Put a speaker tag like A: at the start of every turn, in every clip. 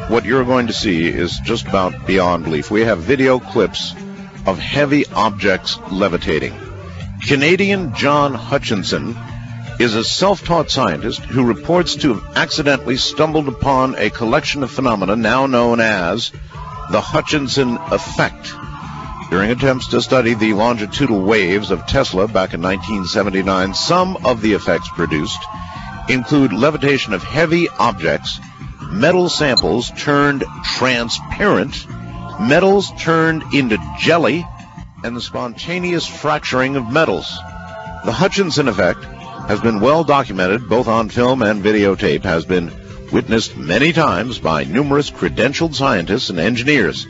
A: what you're going to see is just about beyond belief. We have video clips of heavy objects levitating. Canadian John Hutchinson is a self-taught scientist who reports to have accidentally stumbled upon a collection of phenomena now known as the Hutchinson effect. During attempts to study the longitudinal waves of Tesla back in 1979, some of the effects produced include levitation of heavy objects, metal samples turned transparent, metals turned into jelly, and the spontaneous fracturing of metals. The Hutchinson effect has been well documented both on film and videotape, has been witnessed many times by numerous credentialed scientists and engineers.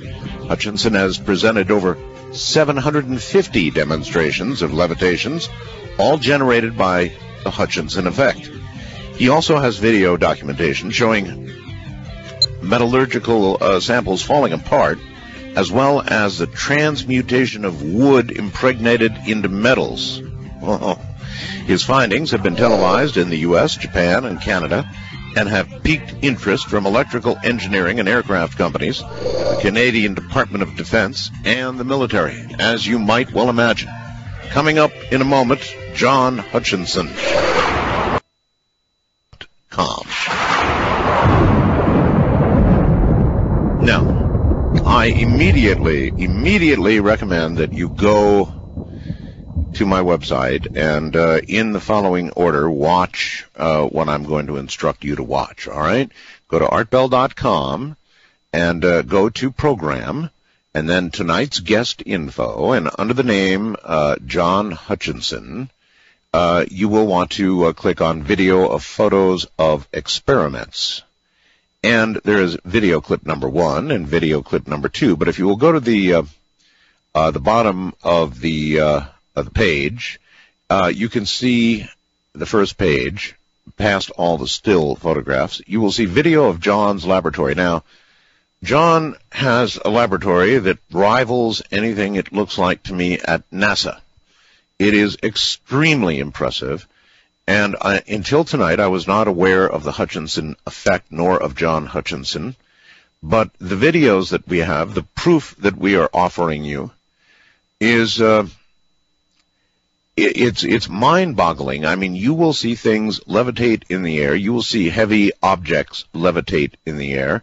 A: Hutchinson has presented over 750 demonstrations of levitations, all generated by the Hutchinson effect. He also has video documentation showing metallurgical samples falling apart, as well as the transmutation of wood impregnated into metals. His findings have been televised in the U.S., Japan, and Canada, and have piqued interest from electrical engineering and aircraft companies, the Canadian Department of Defense, and the military, as you might well imagine. Coming up in a moment, John Hutchinson. Now, I immediately recommend that you go to my website and in the following order watch what I'm going to instruct you to watch, all right? Go to artbell.com and go to program, and then tonight's guest info, and under the name John Hutchinson, you will want to click on video of photos of experiments. And there is video clip number 1 and video clip number 2. But if you will go to the bottom of the page, you can see the first page, past all the still photographs. You will see video of John's laboratory. Now, John has a laboratory that rivals anything it looks like to me at NASA. It is extremely impressive. And until tonight, I was not aware of the Hutchinson effect nor of John Hutchinson. But the videos that we have, the proof that we are offering you, is it's mind-boggling. I mean, you will see things levitate in the air. You will see heavy objects levitate in the air.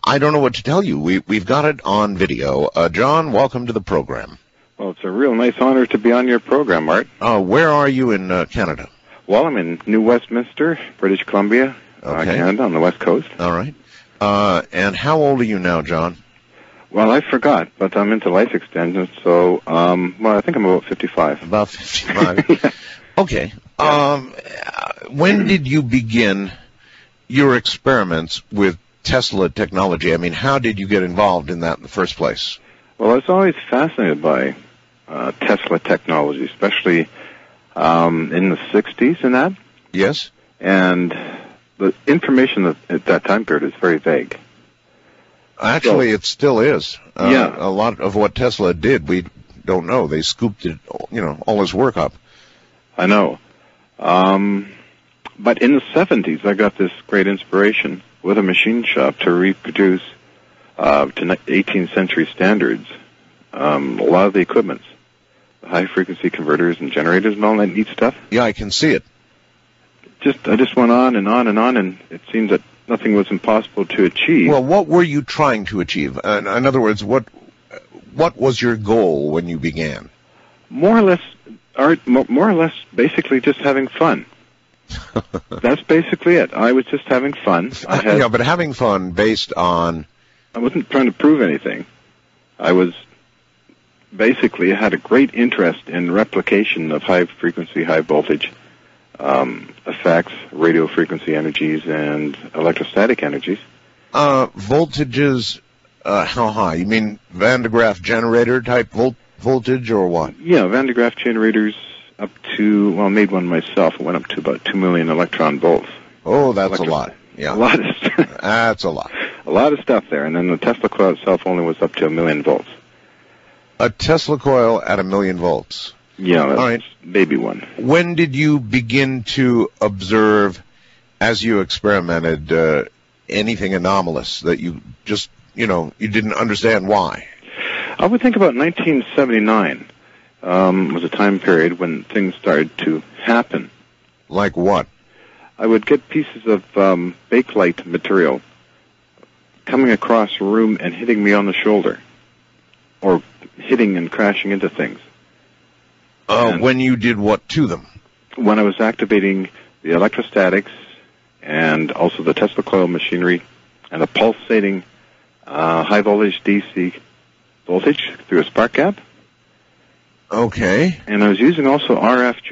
A: I don't know what to tell you. We've got it on video. John, welcome to the program.
B: Well, it's a real nice honor to be on your program, Art.
A: Where are you in Canada?
B: Well, I'm in New Westminster, British Columbia, Canada, on the West Coast.
A: All right. And how old are you now, John?
B: Well, I forgot, but I'm into life extension, so, I think I'm about 55.
A: About 55.
B: Yeah.
A: Okay. When did you begin your experiments with Tesla technology? I mean, how did you get involved in that in the first place?
B: Well, I was always fascinated by Tesla technology, especially in the 60s and that.
A: Yes.
B: And the information at that time period is very vague.
A: Actually, it still is.
B: Yeah.
A: A lot of what Tesla did, we don't know. They scooped it, all his work up.
B: I know. But in the 70s, I got this great inspiration with a machine shop to reproduce to 18th century standards a lot of the equipments, the high-frequency converters and generators and all that neat stuff.
A: Yeah, I can see it.
B: I just went on and on and on, and it seemed that nothing was impossible to achieve.
A: Well, what were you trying to achieve? In other words, what was your goal when you began?
B: More or less, Art, more or less basically just having fun. That's basically it. I was just having fun.
A: But having fun based on...
B: I wasn't trying to prove anything. I was basically had a great interest in replication of high-frequency, high-voltage effects, radio frequency energies, and electrostatic energies.
A: Voltages, how high? You mean Van de Graaff generator type voltage or what?
B: Yeah, Van de Graaff generators up to, I made one myself. It went up to about 2 million electron volts.
A: Oh, that's a lot. Yeah.
B: A lot of stuff.
A: That's a lot.
B: A lot of stuff there. And then the Tesla coil itself only was up to 1 million volts.
A: A Tesla coil at 1 million volts.
B: Yeah, that's
A: all right.
B: Baby one.
A: When did you begin to observe, as you experimented, anything anomalous that you just, you didn't understand why?
B: I would think about 1979 was a time period when things started to happen.
A: Like what?
B: I would get pieces of bakelite material coming across a room and hitting me on the shoulder, or hitting and crashing into things.
A: When you did what to them?
B: When I was activating the electrostatics and also the Tesla coil machinery and the pulsating high voltage DC voltage through a spark gap.
A: Okay.
B: And I was using also RF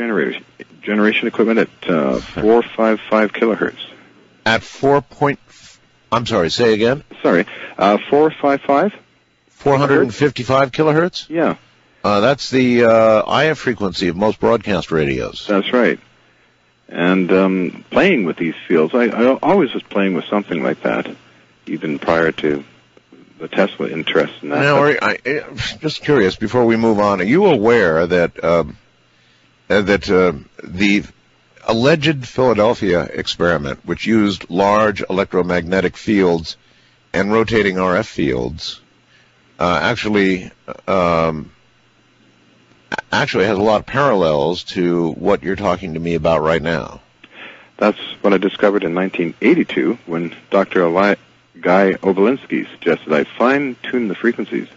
B: generation equipment at 455 kilohertz.
A: At I'm sorry, say again?
B: Sorry, 455?
A: 455 kilohertz?
B: Yeah.
A: That's the IF frequency of most broadcast radios.
B: That's right. And playing with these fields, I always was playing with something like that, even prior to the Tesla interest in that.
A: Now, just curious, before we move on, are you aware that the alleged Philadelphia experiment, which used large electromagnetic fields and rotating RF fields, actually has a lot of parallels to what you're talking to me about right now?
B: That's what I discovered in 1982 when Dr. Guy Obolinski suggested I fine-tune the frequencies,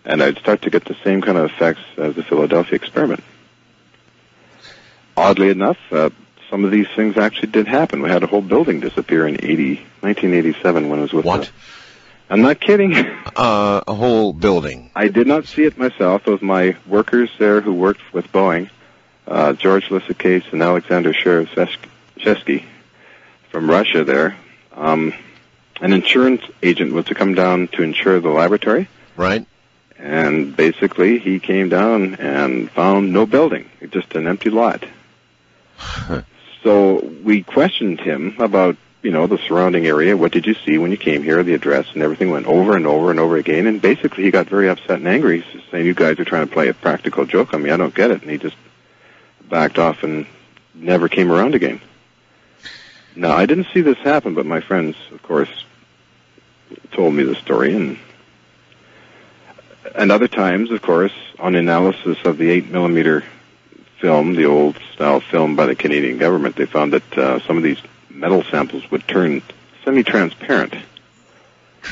B: and I'd start to get the same kind of effects as the Philadelphia experiment. Oddly enough, some of these things actually did happen. We had a whole building disappear in 1987 when I was with
A: What?
B: I'm not kidding.
A: A whole building.
B: I did not see it myself. It was my workers there who worked with Boeing, George Lissakase and Alexander Shevsky from Russia there. An insurance agent was to come down to insure the laboratory.
A: Right.
B: And basically he came down and found no building, just an empty lot. So we questioned him about, the surrounding area. What did you see when you came here? The address and everything went over and over and over again. And basically he got very upset and angry. He's saying, you guys are trying to play a practical joke on me. I don't get it. And he just backed off and never came around again. Now, I didn't see this happen, but my friends, of course, told me the story. And other times, of course, on analysis of the 8mm film, the old style film by the Canadian government, they found that some of these metal samples would turn semi-transparent,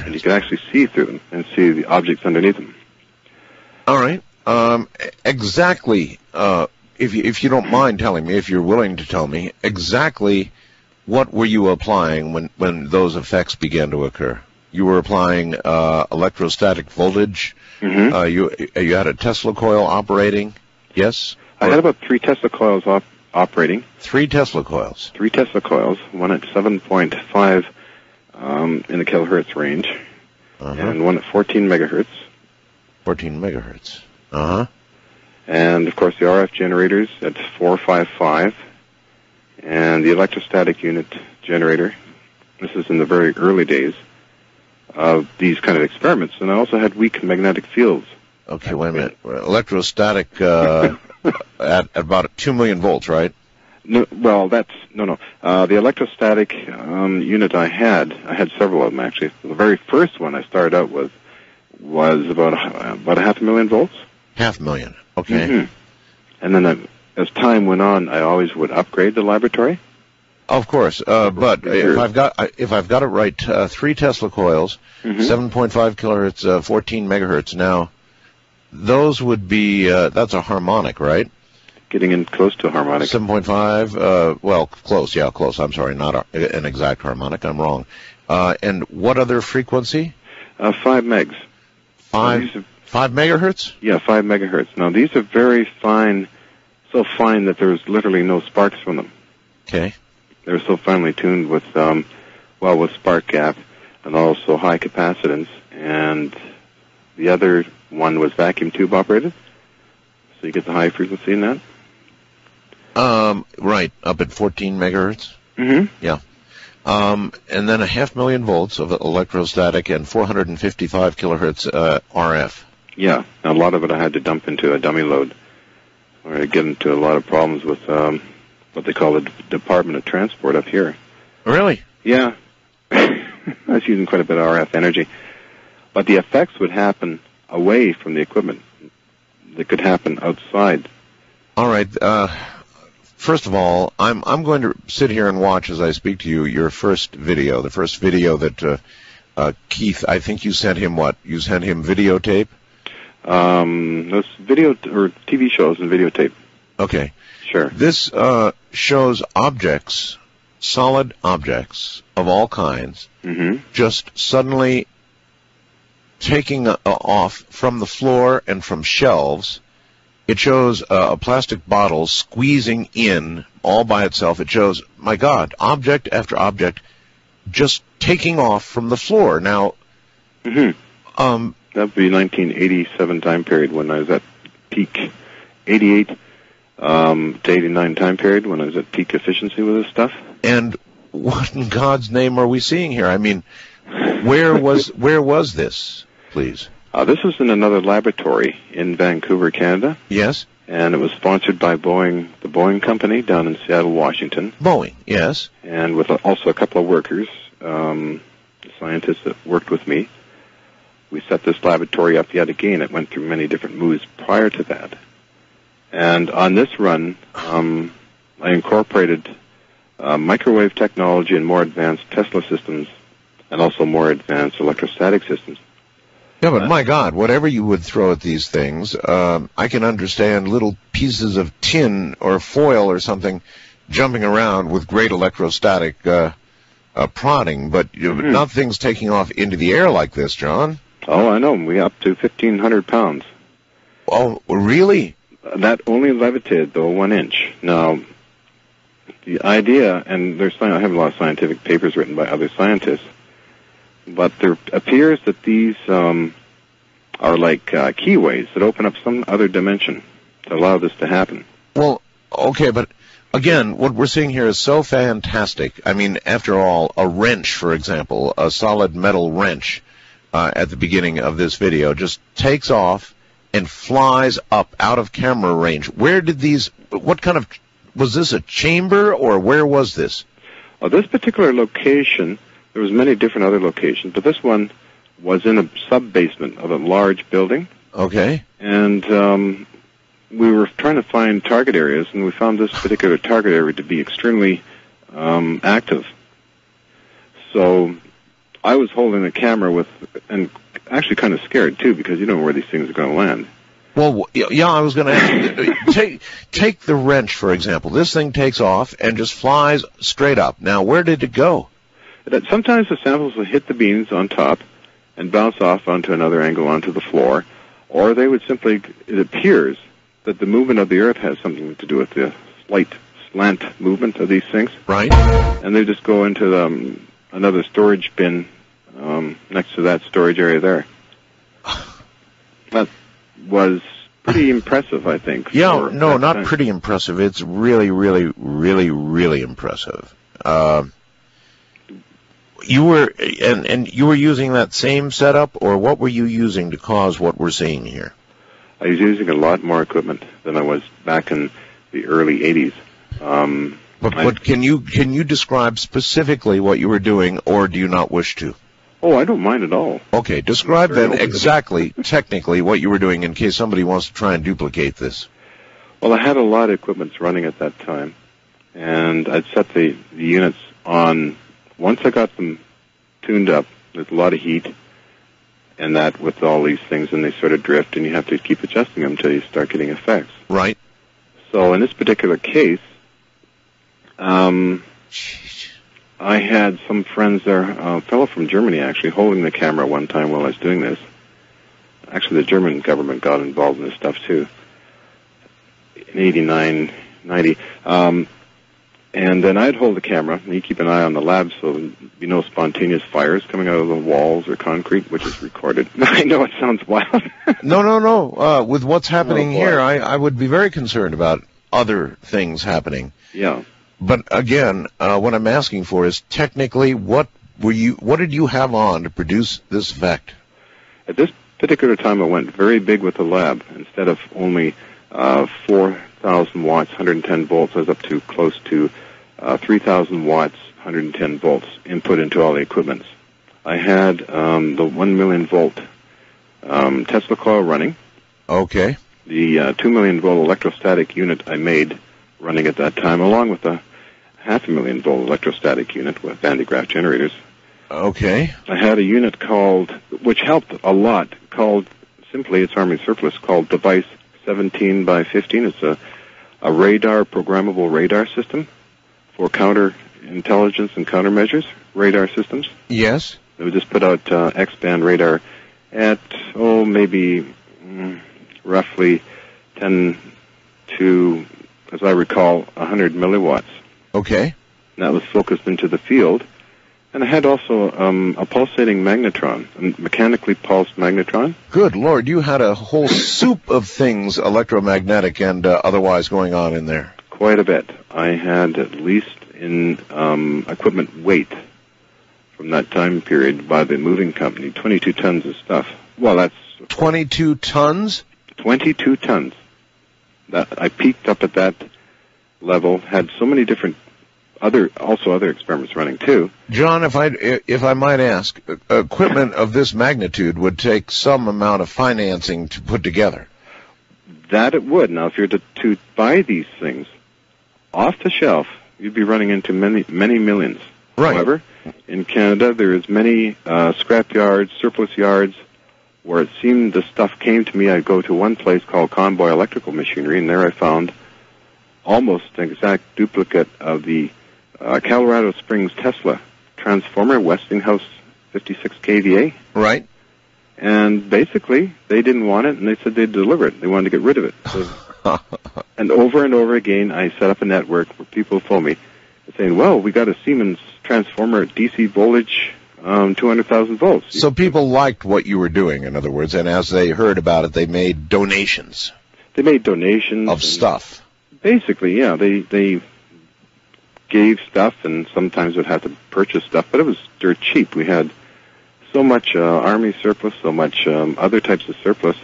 B: and you could actually see through them and see the objects underneath them.
A: All right. Exactly, if you don't mind telling me, if you're willing to tell me, exactly what were you applying when those effects began to occur? You were applying electrostatic voltage. Mm-hmm. You had a Tesla coil operating, yes?
B: I had about 3 Tesla coils operating.
A: 3 Tesla coils?
B: 3 Tesla coils, one at 7.5 in the kilohertz range, and one at 14 megahertz.
A: 14 megahertz. Uh-huh.
B: And, of course, the RF generators at 455, and the electrostatic unit generator. This is in the very early days of these kind of experiments. And I also had weak magnetic fields.
A: Okay, wait a minute. Electrostatic at about 2 million volts, right?
B: No, well, the electrostatic unit I had several of them actually. The very first one I started out with was about 500,000 volts. 500,000.
A: Okay.
B: Mm-hmm. And then as time went on, I always would upgrade the laboratory.
A: Of course, but if I've got it right, 3 Tesla coils, 7.5 kilohertz, 14 megahertz. Now, those would be that's a harmonic, right?
B: Getting in close to a harmonic.
A: 7.5, well, close. Yeah, close. I'm sorry, not an exact harmonic. I'm wrong. And what other frequency?
B: 5 megs.
A: 5 megahertz?
B: Yeah, 5 megahertz. Now, these are very fine, so fine that there's literally no sparks from them.
A: Okay.
B: They're so finely tuned with spark gap and also high capacitance. And the other one was vacuum tube operated, so you get the high frequency in that.
A: Right, up at 14 megahertz.
B: Mm-hmm.
A: Yeah. And then 500,000 volts of electrostatic and 455 kilohertz RF.
B: Yeah, a lot of it I had to dump into a dummy load, or I get into a lot of problems with what they call the Department of Transport up here.
A: Really?
B: Yeah. was using quite a bit of RF energy. But the effects would happen away from the equipment. They could happen outside.
A: All right. First of all, I'm going to sit here and watch as I speak to you your first video, the first video that Keith, I think you sent him what? You sent him videotape?
B: Those video or TV shows and videotape.
A: Okay.
B: Sure.
A: This shows objects, solid objects of all kinds, just suddenly taking off from the floor and from shelves. It shows a plastic bottle squeezing in all by itself. It shows, my God, object after object just taking off from the floor. Now,
B: that would be 1987 time period when I was at peak, 88 to 89 time period when I was at peak efficiency with this stuff.
A: And what in God's name are we seeing here? I mean, where was this, please?
B: This was in another laboratory in Vancouver, Canada.
A: Yes.
B: And it was sponsored by Boeing, the Boeing company down in Seattle, Washington.
A: Boeing, yes.
B: And with also a couple of workers, scientists that worked with me. We set this laboratory up yet again. It went through many different moves prior to that. And on this run, I incorporated microwave technology and more advanced Tesla systems and also more advanced electrostatic systems.
A: Yeah, but my God, whatever you would throw at these things, I can understand little pieces of tin or foil or something jumping around with great electrostatic prodding, but not things taking off into the air like this, John.
B: Oh, I know. We up to 1,500 pounds.
A: Oh, really?
B: That only levitated, though, 1 inch. Now, the idea, and I have a lot of scientific papers written by other scientists, but there appears that these are like keyways that open up some other dimension to allow this to happen.
A: Well, okay, but again, what we're seeing here is so fantastic. I mean, after all, a wrench, for example, a solid metal wrench at the beginning of this video just takes off and flies up out of camera range. Where did what kind of, was this a chamber or where was this?
B: This particular location, there was many different other locations, but this one was in a sub-basement of a large building.
A: Okay.
B: And we were trying to find target areas, and we found this particular target area to be extremely active. So I was holding the camera and actually kind of scared, too, because you don't know where these things are going to land.
A: Well, yeah, I was going to ask you, take the wrench, for example. This thing takes off and just flies straight up. Now, where did it go?
B: Sometimes the samples will hit the beams on top and bounce off onto another angle onto the floor, or they would simply, it appears that the movement of the Earth has something to do with the slight slant movement of these things.
A: Right.
B: And they just go into another storage bin next to that storage area there. That was pretty impressive, I think.
A: Yeah, no, not pretty impressive. It's really, really, really, really impressive. You were and you were using that same setup, or what were you using to cause what we're seeing here?
B: I was using a lot more equipment than I was back in the early 80s.
A: But can you describe specifically what you were doing, or do you not wish to?
B: Oh, I don't mind at all.
A: Okay, describe then exactly, technically, what you were doing in case somebody wants to try and duplicate this.
B: Well, I had a lot of equipment running at that time, and I'd set the units on. Once I got them tuned up, there's a lot of heat, and that with all these things, and they sort of drift, and you have to keep adjusting them until you start getting effects.
A: Right.
B: So in this particular case, I had some friends there, a fellow from Germany actually, holding the camera one time while I was doing this. Actually, the German government got involved in this stuff too, in 89, 90. And then I'd hold the camera, and you keep an eye on the lab so there'd be no spontaneous fires coming out of the walls or concrete, which is recorded. I know it sounds wild.
A: No. With what's happening here, I would be very concerned about other things happening.
B: Yeah.
A: But again, what I'm asking for is technically, what did you have on to produce this effect?
B: At this particular time, I went very big with the lab. Instead of only 4,000 watts, 110 volts, I was up to close to 3,000 watts, 110 volts input into all the equipments. I had the 1 million volt Tesla coil running.
A: Okay.
B: The 2 million volt electrostatic unit I made running at that time, along with a 500,000 volt electrostatic unit with Van de Graaff generators.
A: Okay.
B: I had a unit which helped a lot, simply, it's Army surplus, called Device 17 by 15. It's a programmable radar system for counterintelligence and countermeasures radar systems.
A: Yes.
B: It would just put out X-band radar at, maybe roughly 10 to, as I recall, 100 milliwatts.
A: Okay.
B: And that was focused into the field. And I had also a pulsating magnetron, a mechanically pulsed magnetron.
A: Good Lord, you had a whole soup of things, electromagnetic and otherwise, going on in there.
B: Quite a bit. I had at least in equipment weight from that time period by the moving company, 22 tons of stuff. Well, that's...
A: 22 tons?
B: 22 tons. I peaked up at that level, had so many different other experiments running too.
A: John, if I might ask, equipment of this magnitude would take some amount of financing to put together.
B: That it would. Now, if you're to buy these things off the shelf, you'd be running into many, many millions.
A: Right.
B: However, in Canada, there's many scrap yards, surplus yards, where it seemed the stuff came to me. I'd go to one place called Convoy Electrical Machinery, and there I found almost an exact duplicate of the Colorado Springs Tesla transformer, Westinghouse 56 kVA.
A: Right.
B: And basically, they didn't want it, and they said they'd deliver it. They wanted to get rid of it. So, and over again, I set up a network where people phone me saying, well, we got a Siemens transformer at DC voltage, 200,000 volts.
A: So people liked what you were doing, in other words, and as they heard about it, they made donations.
B: They made donations.
A: Of stuff.
B: Basically, yeah. They gave stuff, and sometimes would have to purchase stuff, but it was dirt cheap. We had so much Army surplus, so much other types of surplus,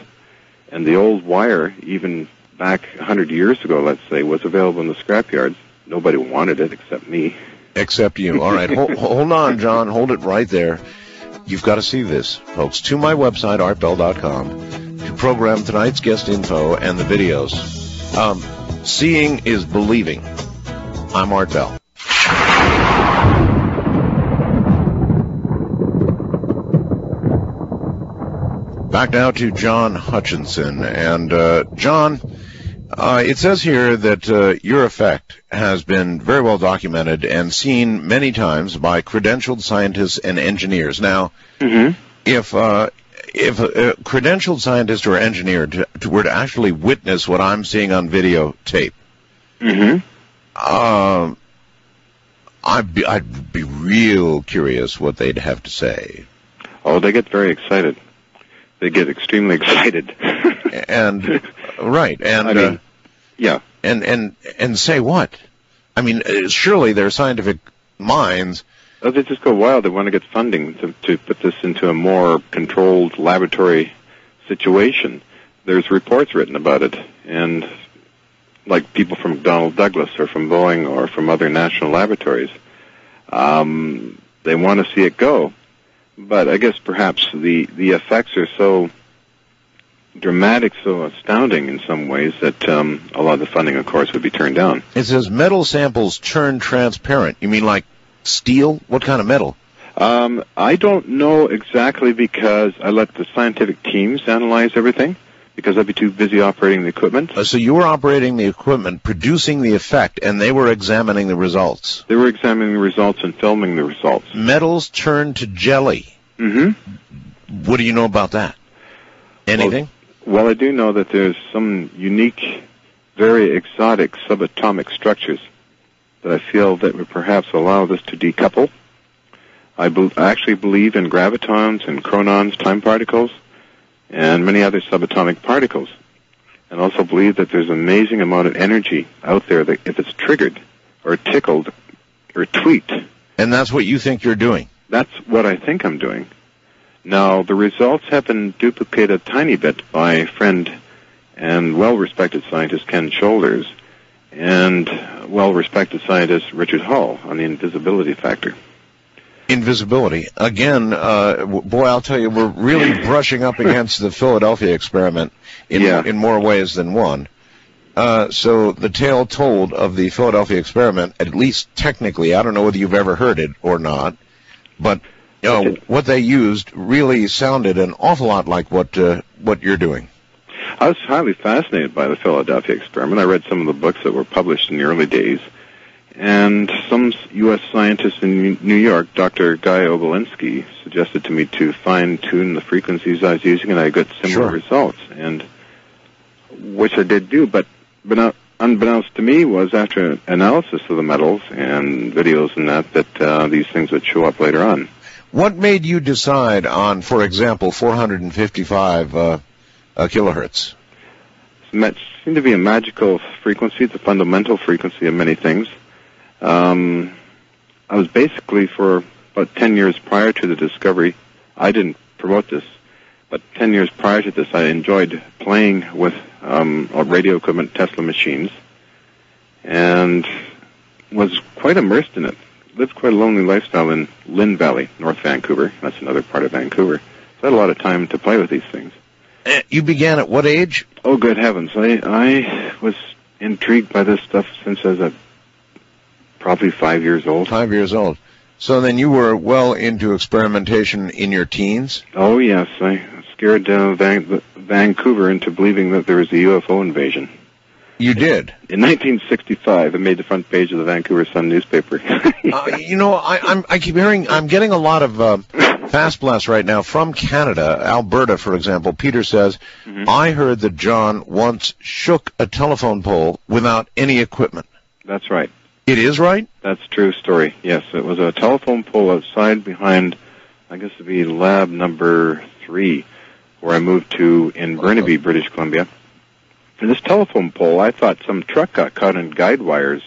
B: and the old wire, even back 100 years ago, let's say, was available in the scrap yards. Nobody wanted it except me.
A: Except you. All right, hold on, John. Hold it right there. You've got to see this, folks. To my website, artbell.com, to program tonight's guest info and the videos. Seeing is believing. I'm Art Bell. Back now to John Hutchinson. And, John, it says here that your effect has been very well documented and seen many times by credentialed scientists and engineers. Now, if a credentialed scientist or engineer were to actually witness what I'm seeing on videotape, I'd be real curious what they'd have to say.
B: Oh, they get very excited. They get extremely excited.
A: And right, and
B: I mean, yeah,
A: and say what? I mean, surely their scientific minds.
B: Oh, they just go wild. They want to get funding to put this into a more controlled laboratory situation. There's reports written about it, and like people from McDonnell Douglas or from Boeing or from other national laboratories, they want to see it go. But I guess perhaps the effects are so dramatic, so astounding in some ways that a lot of the funding, of course, would be turned down.
A: It says metal samples turn transparent. You mean like steel? What kind of metal?
B: I don't know exactly because I let the scientific teams analyze everything because I'd be too busy operating the equipment.
A: So you were operating the equipment, producing the effect, and they were examining the results.
B: They were examining the results and filming the results.
A: Metals turn to jelly. What do you know about that? Anything?
B: Well, I do know that there's some unique, very exotic subatomic structures that I feel that would perhaps allow this to decouple. I actually believe in gravitons and chronons, time particles, and many other subatomic particles. And also believe that there's an amazing amount of energy out there that if it's triggered or tickled or tweaked.
A: And that's what you think you're doing?
B: That's what I think I'm doing. Now, the results have been duplicated a tiny bit by friend and well-respected scientist Ken Shoulders and well-respected scientist Richard Hall on the invisibility factor.
A: Invisibility. Again, boy, I'll tell you, we're really brushing up against the Philadelphia experiment in more ways than one. So the tale told of the Philadelphia experiment, at least technically, I don't know whether you've ever heard it or not, but what they used really sounded an awful lot like what you're doing.
B: I was highly fascinated by the Philadelphia experiment. I read some of the books that were published in the early days. And some U.S. scientist in New York, Dr. Guy Obolinski, suggested to me to fine-tune the frequencies I was using, and I got similar results, and which I did do. But unbeknownst to me was after analysis of the metals and videos and that these things would show up later on.
A: What made you decide on, for example, 455 kilohertz?
B: It seemed to be a magical frequency. It's a fundamental frequency of many things. I was basically, for about 10 years prior to the discovery, I didn't promote this, but 10 years prior to this, I enjoyed playing with radio equipment, Tesla machines, and was quite immersed in it. Lived quite a lonely lifestyle in Lynn Valley, North Vancouver. That's another part of Vancouver. So I had a lot of time to play with these things.
A: You began at what age?
B: Oh, good heavens. I was intrigued by this stuff since I was probably 5 years old.
A: 5 years old. So then you were well into experimentation in your teens?
B: Oh, yes. I scared Vancouver into believing that there was a UFO invasion.
A: You did?
B: In 1965, I made the front page of the Vancouver Sun newspaper.
A: I keep hearing, I'm getting a lot of fast blasts right now from Canada, Alberta, for example. Peter says, I heard that John once shook a telephone pole without any equipment.
B: That's right.
A: It is right?
B: That's a true story, yes. It was a telephone pole outside behind, I guess it would be lab number 3, where I moved to in Burnaby, British Columbia. And this telephone pole, I thought some truck got caught in guide wires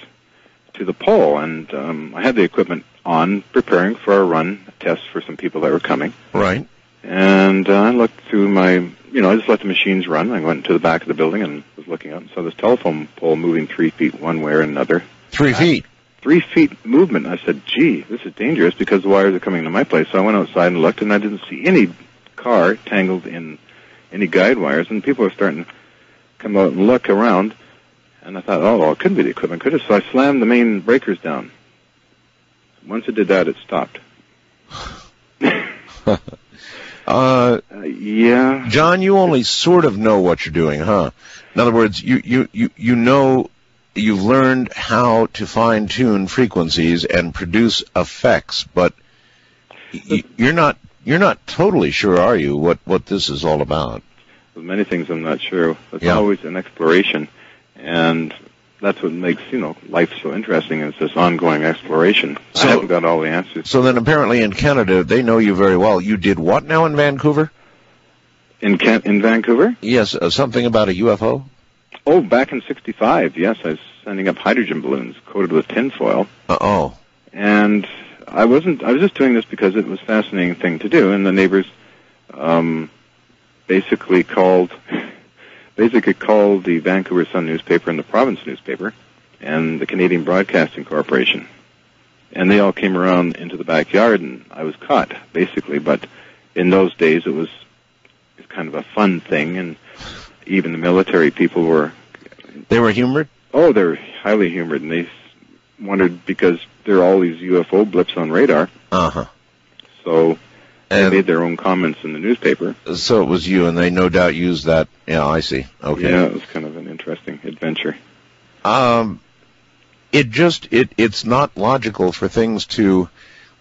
B: to the pole, and I had the equipment on, preparing for a run, a test for some people that were coming.
A: Right.
B: And I looked through I just let the machines run. I went to the back of the building and was looking up and saw this telephone pole moving 3 feet one way or another.
A: 3 feet?
B: 3 feet movement. I said, gee, this is dangerous because the wires are coming to my place. So I went outside and looked, and I didn't see any car tangled in any guide wires, and people were starting to come out and look around, and I thought, it couldn't be the equipment, could it? So I slammed the main breakers down. Once it did that, it stopped. Yeah.
A: John, you only sort of know what you're doing, huh? In other words, you know, you've learned how to fine-tune frequencies and produce effects, but you're not totally sure, are you, what this is all about?
B: With many things I'm not sure. It's always an exploration, and that's what makes, life so interesting, is this ongoing exploration. So, I haven't got all the answers.
A: So then apparently in Canada, they know you very well. You did what now in Vancouver?
B: In Vancouver?
A: Yes, something about a UFO?
B: Oh, back in 65, yes. I was sending up hydrogen balloons coated with tinfoil.
A: Uh-oh.
B: And I was just doing this because it was a fascinating thing to do, and the neighbors basically called the Vancouver Sun newspaper and the province newspaper and the Canadian Broadcasting Corporation. And they all came around into the backyard, and I was caught, basically. But in those days, it was kind of a fun thing, and even the military people were...
A: They were humored?
B: Oh, they were highly humored, and they wondered, because there are all these UFO blips on radar.
A: Uh-huh.
B: So... They made their own comments in the newspaper.
A: So it was you, and they no doubt used that. Yeah, I see. Okay.
B: Yeah, it was kind of an interesting adventure.
A: It's not logical for things to...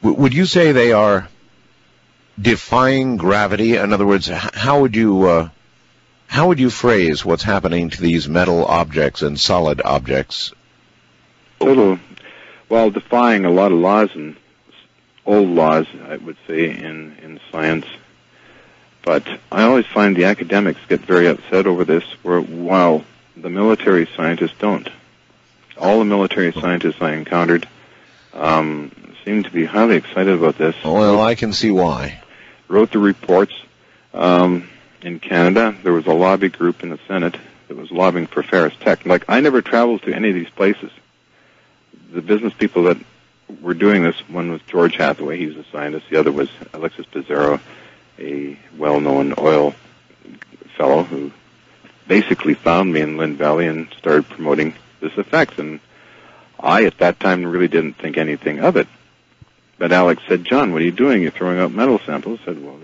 A: Would you say they are defying gravity? In other words, how would you phrase what's happening to these metal objects and solid objects?
B: Well, defying a lot of laws and old laws, I would say, in science. But I always find the academics get very upset over this, while the military scientists don't. All the military scientists I encountered seemed to be highly excited about this.
A: Well, I can see why.
B: Wrote the reports. In Canada, there was a lobby group in the Senate that was lobbying for Ferris Tech. I never traveled to any of these places. The business people that were doing this. One was George Hathaway, he was a scientist. The other was Alexis Pizarro, a well-known oil fellow who basically found me in Lynn Valley and started promoting this effect. And I, at that time, really didn't think anything of it. But Alex said, "John, what are you doing? You're throwing out metal samples." I said, "Well,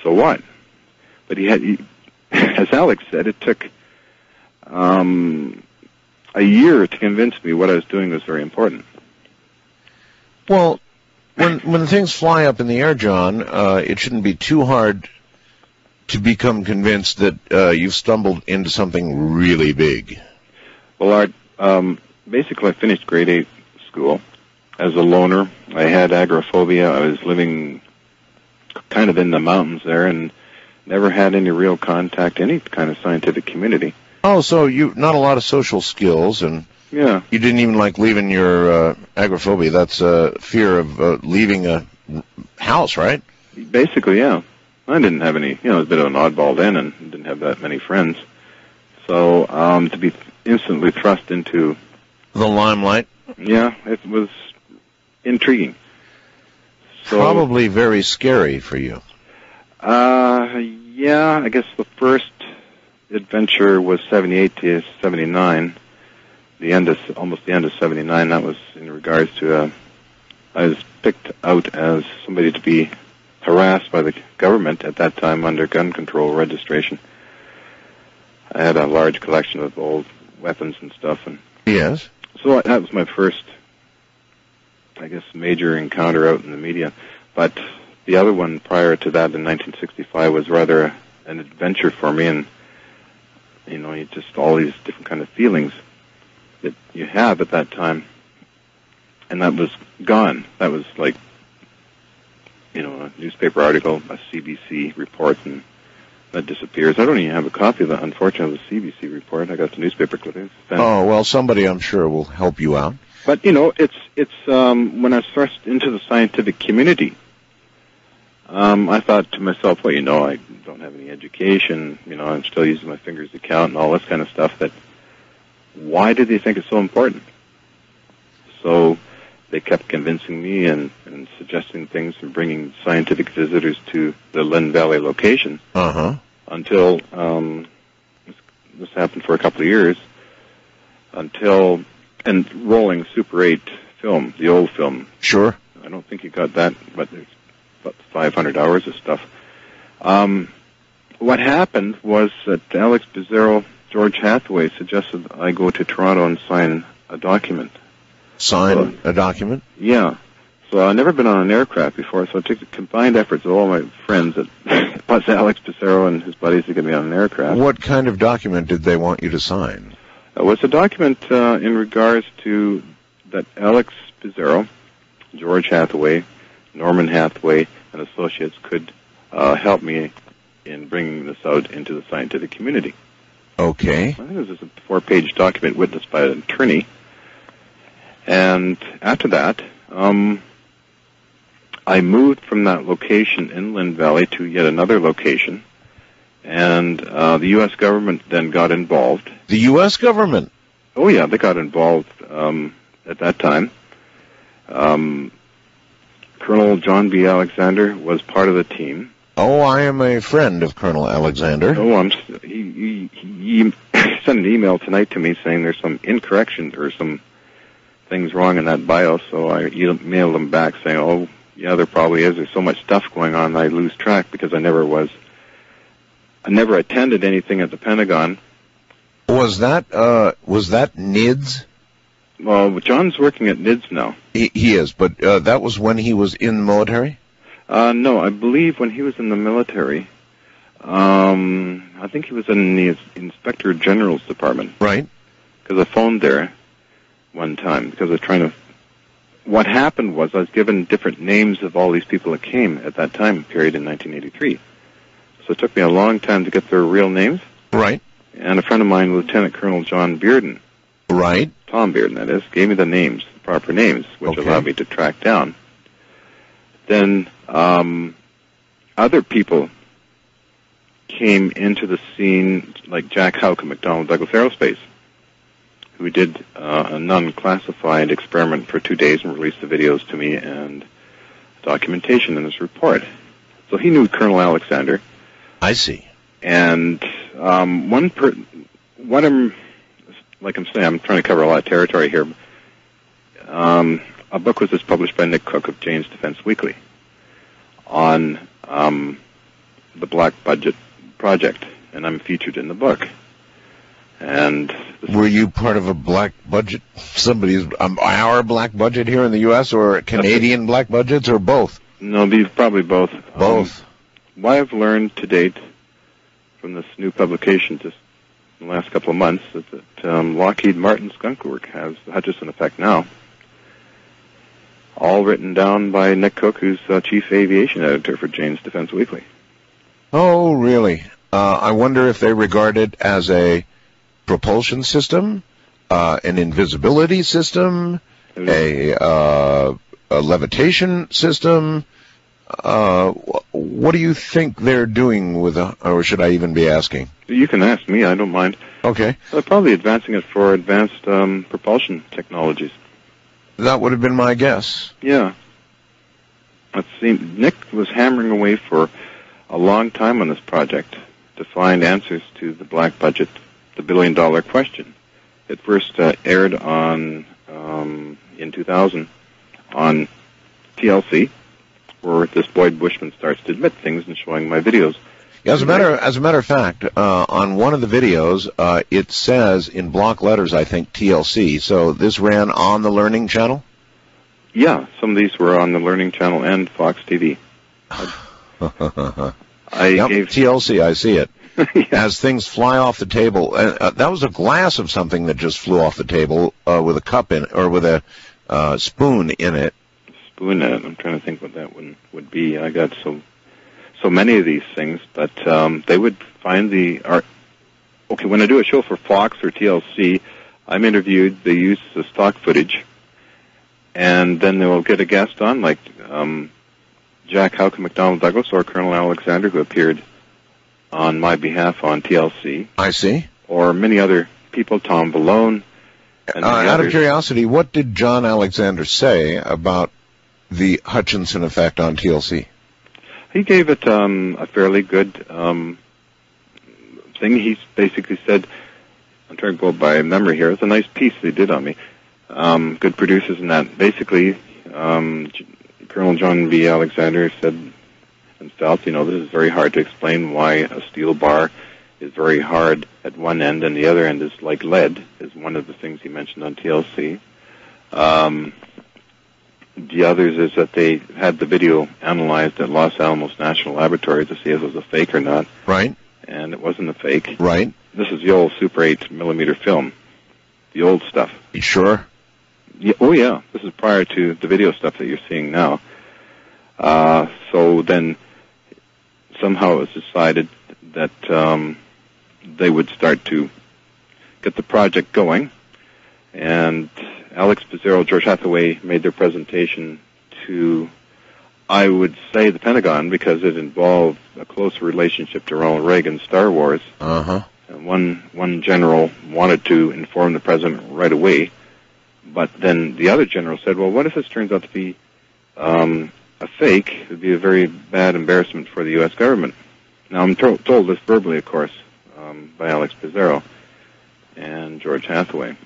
B: so what?" But as Alex said, it took a year to convince me what I was doing was very important.
A: Well, when things fly up in the air, John, it shouldn't be too hard to become convinced that you've stumbled into something really big.
B: Well, basically, I finished grade 8 school as a loner. I had agoraphobia. I was living kind of in the mountains there and never had any real contact, any kind of scientific community.
A: Oh, so not a lot of social skills, and
B: yeah,
A: you didn't even like leaving your agoraphobia. That's fear of leaving a house, right?
B: Basically, yeah. I didn't have any, I was a bit of an oddball then and didn't have that many friends. So to be instantly thrust into
A: the limelight,
B: yeah, it was intriguing. So,
A: probably very scary for you.
B: Yeah, I guess the first adventure was 78 to 79. Almost the end of 79. That was in regards to, I was picked out as somebody to be harassed by the government at that time under gun control registration. I had a large collection of old weapons and stuff, and
A: yes. So
B: that was my first, I guess, major encounter out in the media. But the other one prior to that in 1965 was rather an adventure for me, and you just all these different kind of feelings that you have at that time, and that was gone. That was like, a newspaper article, a CBC report, and that disappears. I don't even have a copy of that, unfortunately, the CBC report. I got the newspaper clippings.
A: Oh, well, somebody, I'm sure, will help you out.
B: But, it's when I was thrust into the scientific community, I thought to myself, well, I don't have any education, I'm still using my fingers to count and all this kind of stuff, that why did they think it's so important? So they kept convincing me and suggesting things and bringing scientific visitors to the Lynn Valley location until this happened for a couple of years, and rolling Super 8 film, the old film.
A: Sure.
B: I don't think you got that, but there's about 500 hours of stuff. What happened was that Alex Pizarro, George Hathaway suggested I go to Toronto and sign a document.
A: Sign a document?
B: Yeah. So I've never been on an aircraft before, so I took the combined efforts of all my friends, plus Alex Pizarro and his buddies, to get me on an aircraft.
A: What kind of document did they want you to sign?
B: It was a document in regards to that Alex Pizarro, George Hathaway, Norman Hathaway, and associates could help me in bringing this out into the scientific community.
A: Okay.
B: I think it was a 4-page document witnessed by an attorney. And after that, I moved from that location in Lynn Valley to yet another location, and the U.S. government then got involved.
A: The U.S. government?
B: Oh, yeah, they got involved at that time. Colonel John B. Alexander was part of the team.
A: Oh, I am a friend of Colonel Alexander.
B: Oh, he sent an email tonight to me saying there's some incorrections or some things wrong in that bio, so I emailed him back saying, oh, yeah, there probably is. There's so much stuff going on, I lose track because I never attended anything at the Pentagon.
A: Was that NIDS?
B: Well, John's working at NIDS now.
A: He is, but that was when he was in the military?
B: No, I believe when he was in the military, I think he was in the Inspector General's department.
A: Right.
B: Because I phoned there one time because I was trying to... What happened was I was given different names of all these people that came at that time period in 1983. So it took me a long time to get their real names.
A: Right.
B: And a friend of mine, Lieutenant Colonel John Bearden.
A: Right.
B: Tom Bearden, that is, gave me the names, the proper names, which allowed me to track down. Then other people came into the scene, like Jack Houck at McDonnell Douglas Aerospace, who did a non-classified experiment for 2 days and released the videos to me and documentation in his report. So he knew Colonel Alexander.
A: I see.
B: And what I'm saying, I'm trying to cover a lot of territory here. A book was just published by Nick Cook of Jane's Defense Weekly on the Black Budget Project, and I'm featured in the book. And
A: were you part of a black budget? Somebody's our black budget here in the U.S. or Canadian black budgets, or both?
B: No, these probably both.
A: Both.
B: What I've learned to date from this new publication just in the last couple of months is that Lockheed Martin skunk work has the Hutchison effect now. All written down by Nick Cook, who's chief aviation editor for Jane's Defense Weekly.
A: Oh, really? I wonder if they regard it as a propulsion system, an invisibility system, a levitation system. What do you think they're doing with or should I even be asking?
B: You can ask me, I don't mind.
A: Okay.
B: They're probably advancing it for advanced propulsion technologies.
A: That would have been my guess.
B: Yeah. Let's see, Nick was hammering away for a long time on this project to find answers to the black budget, the billion-dollar question. It first aired on in 2000 on TLC, where this Boyd Bushman starts to admit things and showing my videos.
A: Yeah, as a matter of fact, on one of the videos, it says in block letters, I think, TLC. So this ran on the Learning Channel?
B: Yeah, some of these were on the Learning Channel and Fox TV.
A: TLC, I see it.
B: Yeah.
A: As things fly off the table. That was a glass of something that just flew off the table with a cup in, or with a spoon in it.
B: Spoon in it. I'm trying to think what that one would be. I got so many of these things, but they would find okay, when I do a show for Fox or TLC, I'm interviewed, they use the stock footage, and then they will get a guest on, like Jack Houck and McDonnell Douglas or Colonel Alexander, who appeared on my behalf on TLC.
A: I see.
B: Or many other people, Tom Balone.
A: Out of curiosity, what did John Alexander say about the Hutchinson effect on TLC?
B: He gave it a fairly good thing. He basically said, I'm trying to go by memory here, it's a nice piece they did on me. Good producers and that. Basically, Colonel John B. Alexander said and felt, this is very hard to explain why a steel bar is very hard at one end and the other end is like lead, is one of the things he mentioned on TLC. The others is that they had the video analyzed at Los Alamos National Laboratory to see if it was a fake or not.
A: Right.
B: And it wasn't a fake.
A: Right.
B: This is the old Super 8 millimeter film. The old stuff.
A: You sure?
B: Yeah, oh, yeah. This is prior to the video stuff that you're seeing now. So then somehow it was decided that they would start to get the project going. And Alex Pizarro, George Hathaway made their presentation to, I would say, the Pentagon, because it involved a close relationship to Ronald Reagan's Star Wars.
A: Uh-huh.
B: And one general wanted to inform the president right away, but then the other general said, well, what if this turns out to be a fake? It would be a very bad embarrassment for the U.S. government. Now, I'm told this verbally, of course, by Alex Pizarro and George Hathaway.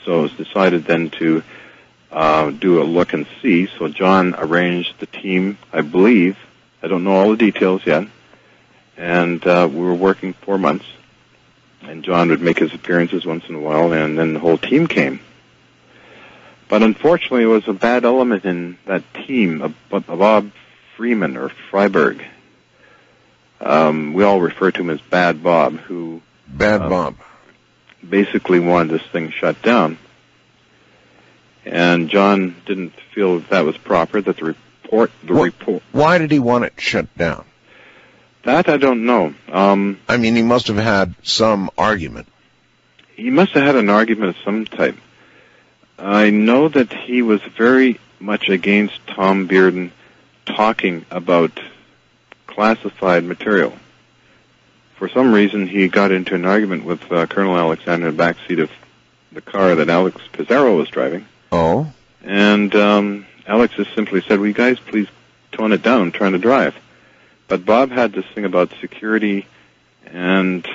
B: So it was decided then to do a look and see. So John arranged the team, I believe. I don't know all the details yet. And we were working 4 months. And John would make his appearances once in a while, and then the whole team came. But unfortunately, it was a bad element in that team, Bob Freeman or Freiberg. We all refer to him as Bad Bob, who...
A: Bad Bob.
B: Basically wanted this thing shut down. And John didn't feel that was proper, that the report...
A: Why did he want it shut down?
B: That I don't know.
A: I mean, he must have had some argument.
B: He must have had an argument of some type. I know that he was very much against Tom Bearden talking about classified material. For some reason, he got into an argument with Colonel Alexander in the backseat of the car that Alex Pizarro was driving.
A: Oh.
B: And Alex just simply said, "Will you guys please tone it down, trying to drive?" But Bob had this thing about security and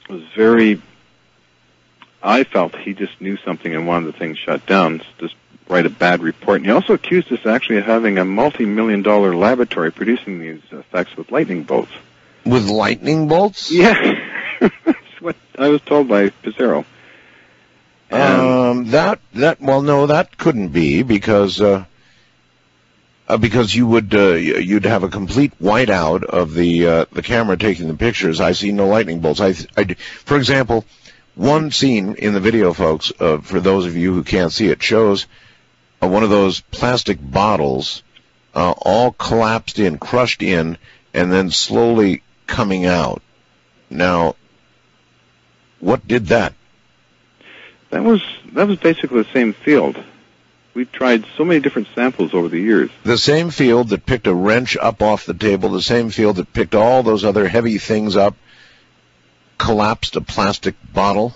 B: was very, I felt he just knew something and wanted the thing shut down, just write a bad report. And he also accused us actually of having a multi-million-dollar laboratory producing these effects with lightning bolts.
A: With lightning bolts?
B: Yeah. That's what I was told by Pizarro.
A: That couldn't be because you would you'd have a complete whiteout of the camera taking the pictures. I see no lightning bolts. For example, one scene in the video, folks, for those of you who can't see it, shows one of those plastic bottles all collapsed in, crushed in, and then slowly coming out. Now, what did that?
B: That was basically the same field. We've tried so many different samples over the years.
A: The same field that picked a wrench up off the table, the same field that picked all those other heavy things up, collapsed a plastic bottle?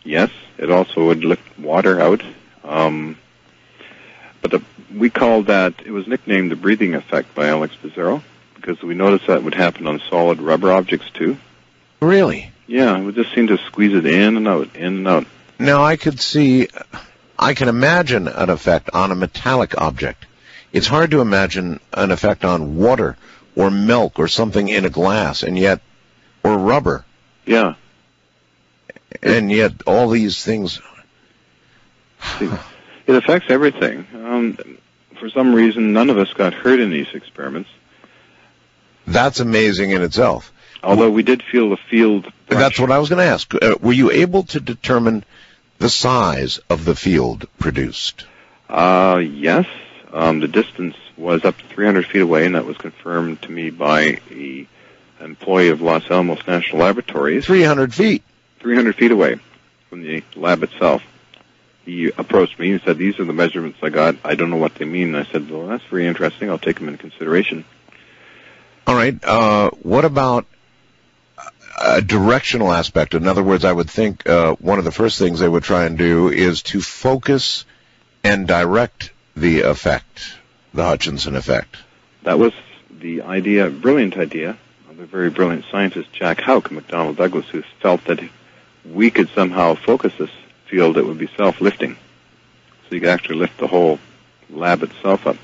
B: Yes, it also would lift water out. But we called that, it was nicknamed the breathing effect by Alex Pizarro, because we noticed that would happen on solid rubber objects too.
A: Really?
B: Yeah, it would just seem to squeeze it in and out, in and out.
A: Now, I can imagine an effect on a metallic object. It's hard to imagine an effect on water or milk or something in a glass, or rubber.
B: Yeah.
A: And yet all these things...
B: It affects everything. For some reason, none of us got hurt in these experiments.
A: That's amazing in itself.
B: Although we did feel the field...
A: That's what I was going to ask. Were you able to determine the size of the field produced?
B: Yes. The distance was up to 300 feet away, and that was confirmed to me by an employee of Los Alamos National Laboratories.
A: 300 feet?
B: 300 feet away from the lab itself. He approached me and said, "These are the measurements I got. I don't know what they mean." And I said, "Well, that's very interesting. I'll take them into consideration."
A: All right. What about a directional aspect? In other words, I would think one of the first things they would try and do is to focus and direct the effect, the Hutchinson effect.
B: That was the idea, brilliant idea, of a very brilliant scientist, Jack Houck, McDonnell Douglas, who felt that if we could somehow focus this field, it would be self-lifting. So you could actually lift the whole lab itself up.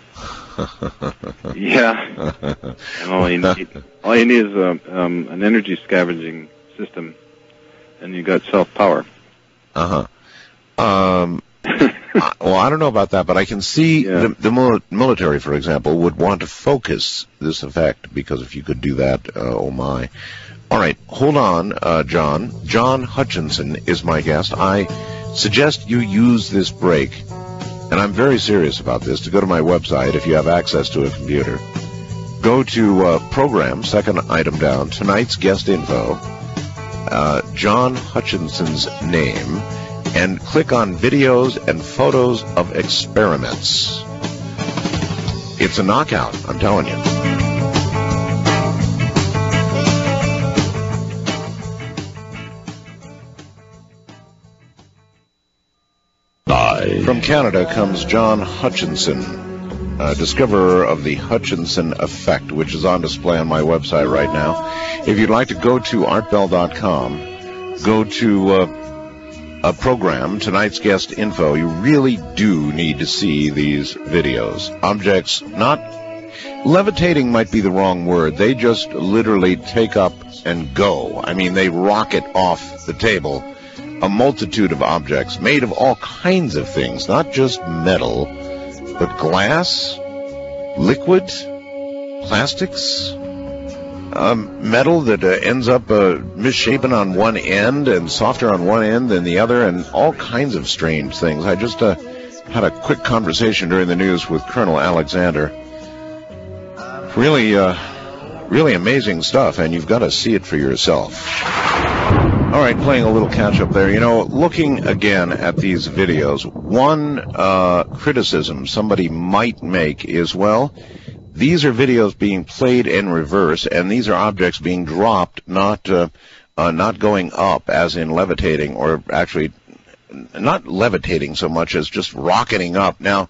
B: Yeah. And all you need is an energy scavenging system, and you got self-power.
A: Well, I don't know about that, but I can see the military, for example, would want to focus this effect, because if you could do that, oh my. All right, hold on, John. John Hutchinson is my guest. I suggest you use this break, and I'm very serious about this, to go to my website if you have access to a computer. Go to program, second item down, tonight's guest info, John Hutchinson's name, and click on videos and photos of experiments. It's a knockout, I'm telling you. From Canada comes John Hutchinson, discoverer of the Hutchinson effect, which is on display on my website right now. If you'd like to go to artbell.com, go to a program, tonight's guest info. You really do need to see these videos. Objects, not levitating might be the wrong word. They just literally take up and go. I mean, they rocket off the table. A multitude of objects made of all kinds of things, not just metal, but glass, liquid, plastics, metal that ends up misshapen on one end and softer on one end than the other, and all kinds of strange things. I just had a quick conversation during the news with Colonel Alexander. Really amazing stuff, and you've got to see it for yourself. All right, playing a little catch-up there. You know, looking again at these videos, one criticism somebody might make is, well, these are videos being played in reverse, and these are objects being dropped, not going up, as in levitating, or actually not levitating so much as just rocketing up. Now,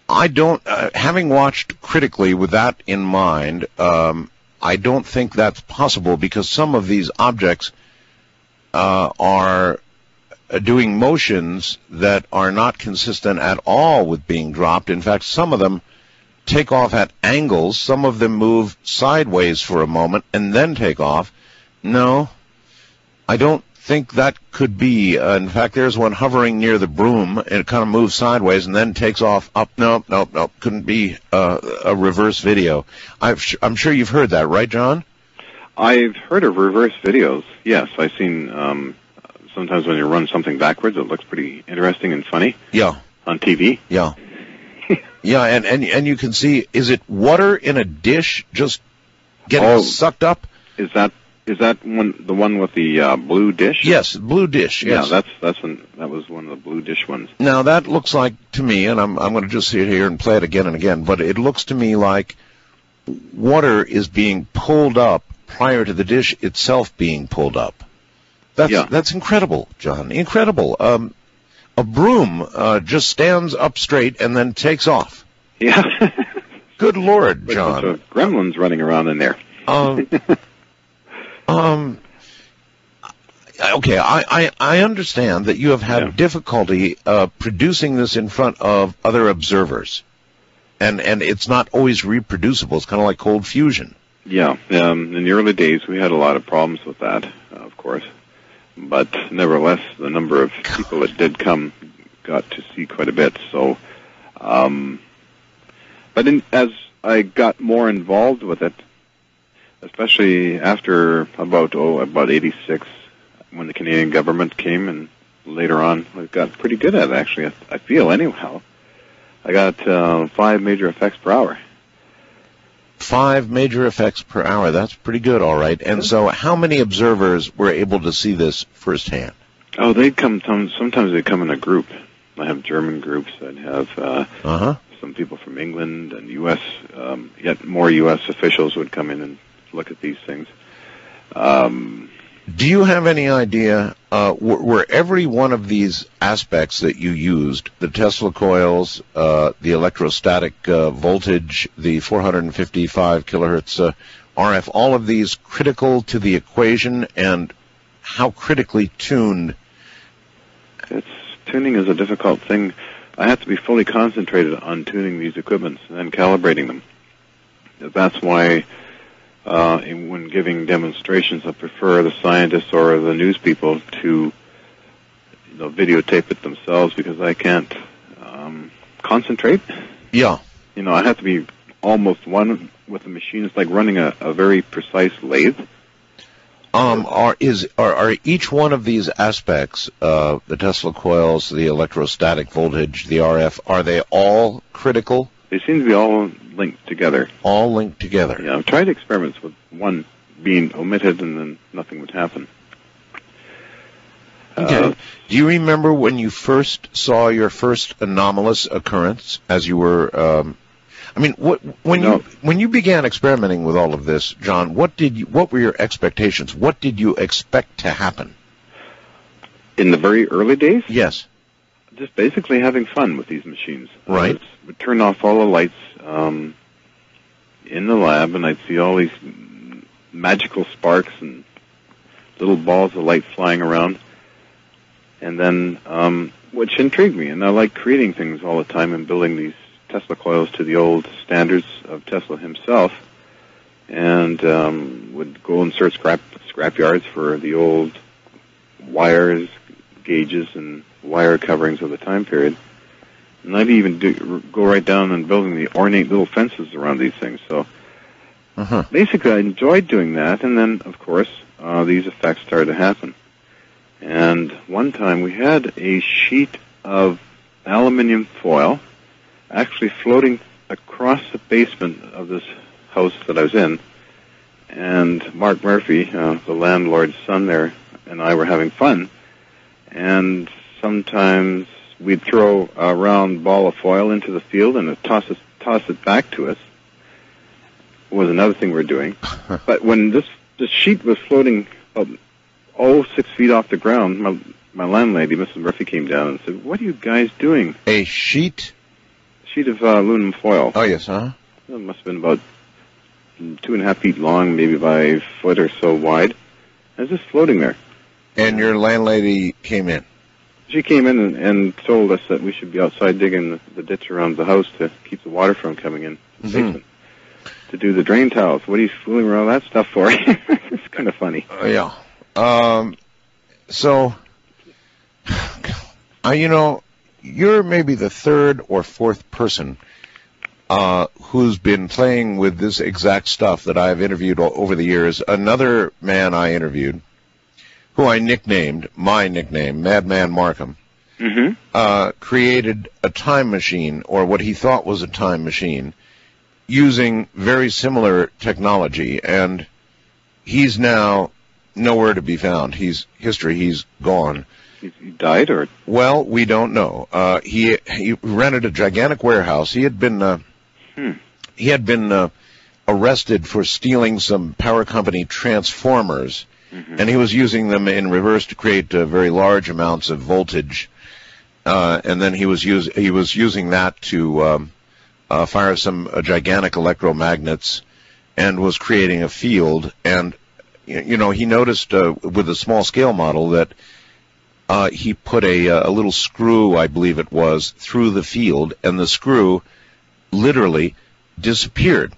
A: I don't, having watched critically with that in mind, I don't think that's possible because some of these objects are doing motions that are not consistent at all with being dropped. In fact, some of them take off at angles. Some of them move sideways for a moment and then take off. No, I don't think that could be. In fact, there's one hovering near the broom, and it kind of moves sideways and then takes off up. No, couldn't be a reverse video. I'm sure you've heard that, right, John?
B: I've heard of reverse videos, yes. I've seen sometimes when you run something backwards, it looks pretty interesting and funny.
A: Yeah.
B: On TV.
A: Yeah. Yeah, and you can see, is it water in a dish just getting sucked up?
B: Is that the one with the blue dish?
A: Yes, blue dish. Yes.
B: Yeah, that was one of the blue dish ones.
A: Now that looks like to me, and I'm going to just sit here and play it again and again, but it looks to me like water is being pulled up prior to the dish itself being pulled up. That's incredible, John. Incredible. A broom just stands up straight and then takes off.
B: Yeah.
A: Good Lord, John.
B: There's gremlins running around in there.
A: Okay, I understand that you have had difficulty producing this in front of other observers, and it's not always reproducible. It's kind of like cold fusion.
B: Yeah, in the early days we had a lot of problems with that, of course. But nevertheless, the number of people that did come got to see quite a bit. So, but as I got more involved with it, especially after about 86, when the Canadian government came, and later on, I got pretty good at it, actually. I feel, anyhow. I got 5 major effects per hour.
A: 5 major effects per hour. That's pretty good, all right. And so how many observers were able to see this firsthand?
B: Oh, sometimes they come in a group. I have German groups. I'd have some people from England and U.S., yet more U.S. officials would come in and look at these things.
A: Do you have any idea, were every one of these aspects that you used, the Tesla coils, the electrostatic voltage, the 455 kilohertz RF, all of these critical to the equation, and how critically tuned?
B: Tuning is a difficult thing. I have to be fully concentrated on tuning these equipments and then calibrating them. That's why when giving demonstrations, I prefer the scientists or the news people to videotape it themselves, because I can't concentrate.
A: Yeah.
B: I have to be almost one with the machine. It's like running a very precise lathe.
A: Are each one of these aspects, the Tesla coils, the electrostatic voltage, the RF, are they all critical?
B: They seem to be all linked together.
A: All linked together.
B: Yeah, I've tried experiments with one being omitted and then nothing would happen.
A: Okay. Do you remember when you first saw your first anomalous occurrence as you were, when you began experimenting with all of this, John, what were your expectations? What did you expect to happen?
B: In the very early days?
A: Yes.
B: Just basically having fun with these machines.
A: Right.
B: Would turn off all the lights in the lab, and I'd see all these magical sparks and little balls of light flying around. And then, which intrigued me, and I like creating things all the time and building these Tesla coils to the old standards of Tesla himself, and would go and search scrap yards for the old wires, gauges, and wire coverings of the time period. And I'd even go right down and building the ornate little fences around these things. So basically I enjoyed doing that, and then, of course, these effects started to happen. And one time we had a sheet of aluminum foil actually floating across the basement of this house that I was in. And Mark Murphy, the landlord's son there, and I were having fun. And sometimes we'd throw a round ball of foil into the field and toss it back to us. Was another thing we're doing. But when this sheet was floating 6 feet off the ground, my landlady, Mrs. Murphy, came down and said, "What are you guys doing?"
A: A sheet?
B: Sheet of aluminum foil.
A: Oh, yes, huh?
B: It must have been about 2.5 feet long, maybe by a foot or so wide. It was just floating there.
A: And your landlady came in?
B: She came in and told us that we should be outside digging the ditch around the house to keep the water from coming in the basement. To do the drain tiles. What are you fooling around with that stuff for? It's kind of funny.
A: Yeah. So, you know, you're maybe the third or fourth person who's been playing with this exact stuff that I've interviewed over the years. Another man I interviewed, who I nicknamed, my nickname, Madman Markham, created a time machine, or what he thought was a time machine, using very similar technology, and he's now nowhere to be found. He's gone.
B: He died, or?
A: Well, we don't know. He rented a gigantic warehouse. He had been arrested for stealing some power company transformers, and he was using them in reverse to create very large amounts of voltage. And then he was using that to fire some gigantic electromagnets, and was creating a field. And you know, he noticed with a small scale model that he put a little screw, I believe it was, through the field, and the screw literally disappeared.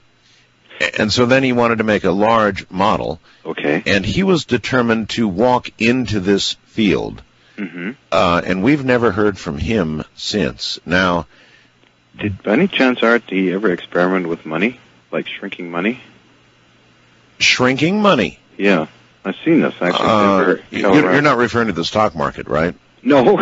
A: And so then he wanted to make a large model.
B: Okay. And
A: he was determined to walk into this field. And we've never heard from him since. Now,
B: did by any chance, Art, he ever experiment with money, like shrinking money?
A: Shrinking money?
B: Yeah, I've seen this actually.
A: You're not referring to the stock market, right?
B: No, no,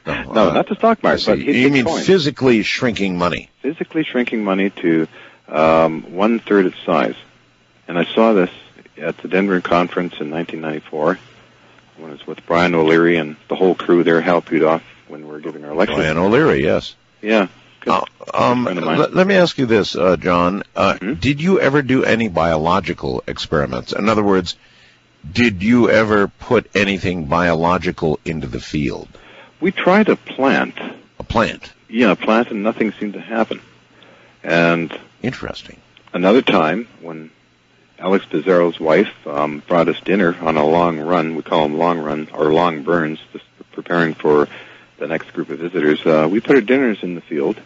B: not the stock market. But
A: you mean physically shrinking money? Physically
B: shrinking money to 1/3 its size. And I saw this at the Denver conference in 1994 when it was with Brian O'Leary and the whole crew there, Hal Pudoff, when we were giving our lecture.
A: Brian O'Leary, yes.
B: Yeah.
A: Let me ask you this, John. Did you ever do any biological experiments? In other words, did you ever put anything biological into the field?
B: We tried a plant.
A: A plant?
B: Yeah, a plant, and nothing seemed to happen. And
A: interesting.
B: Another time, when Alex Pizarro's wife brought us dinner on a long run, we call them long run, or long burns, just preparing for the next group of visitors, we put our dinners in the field.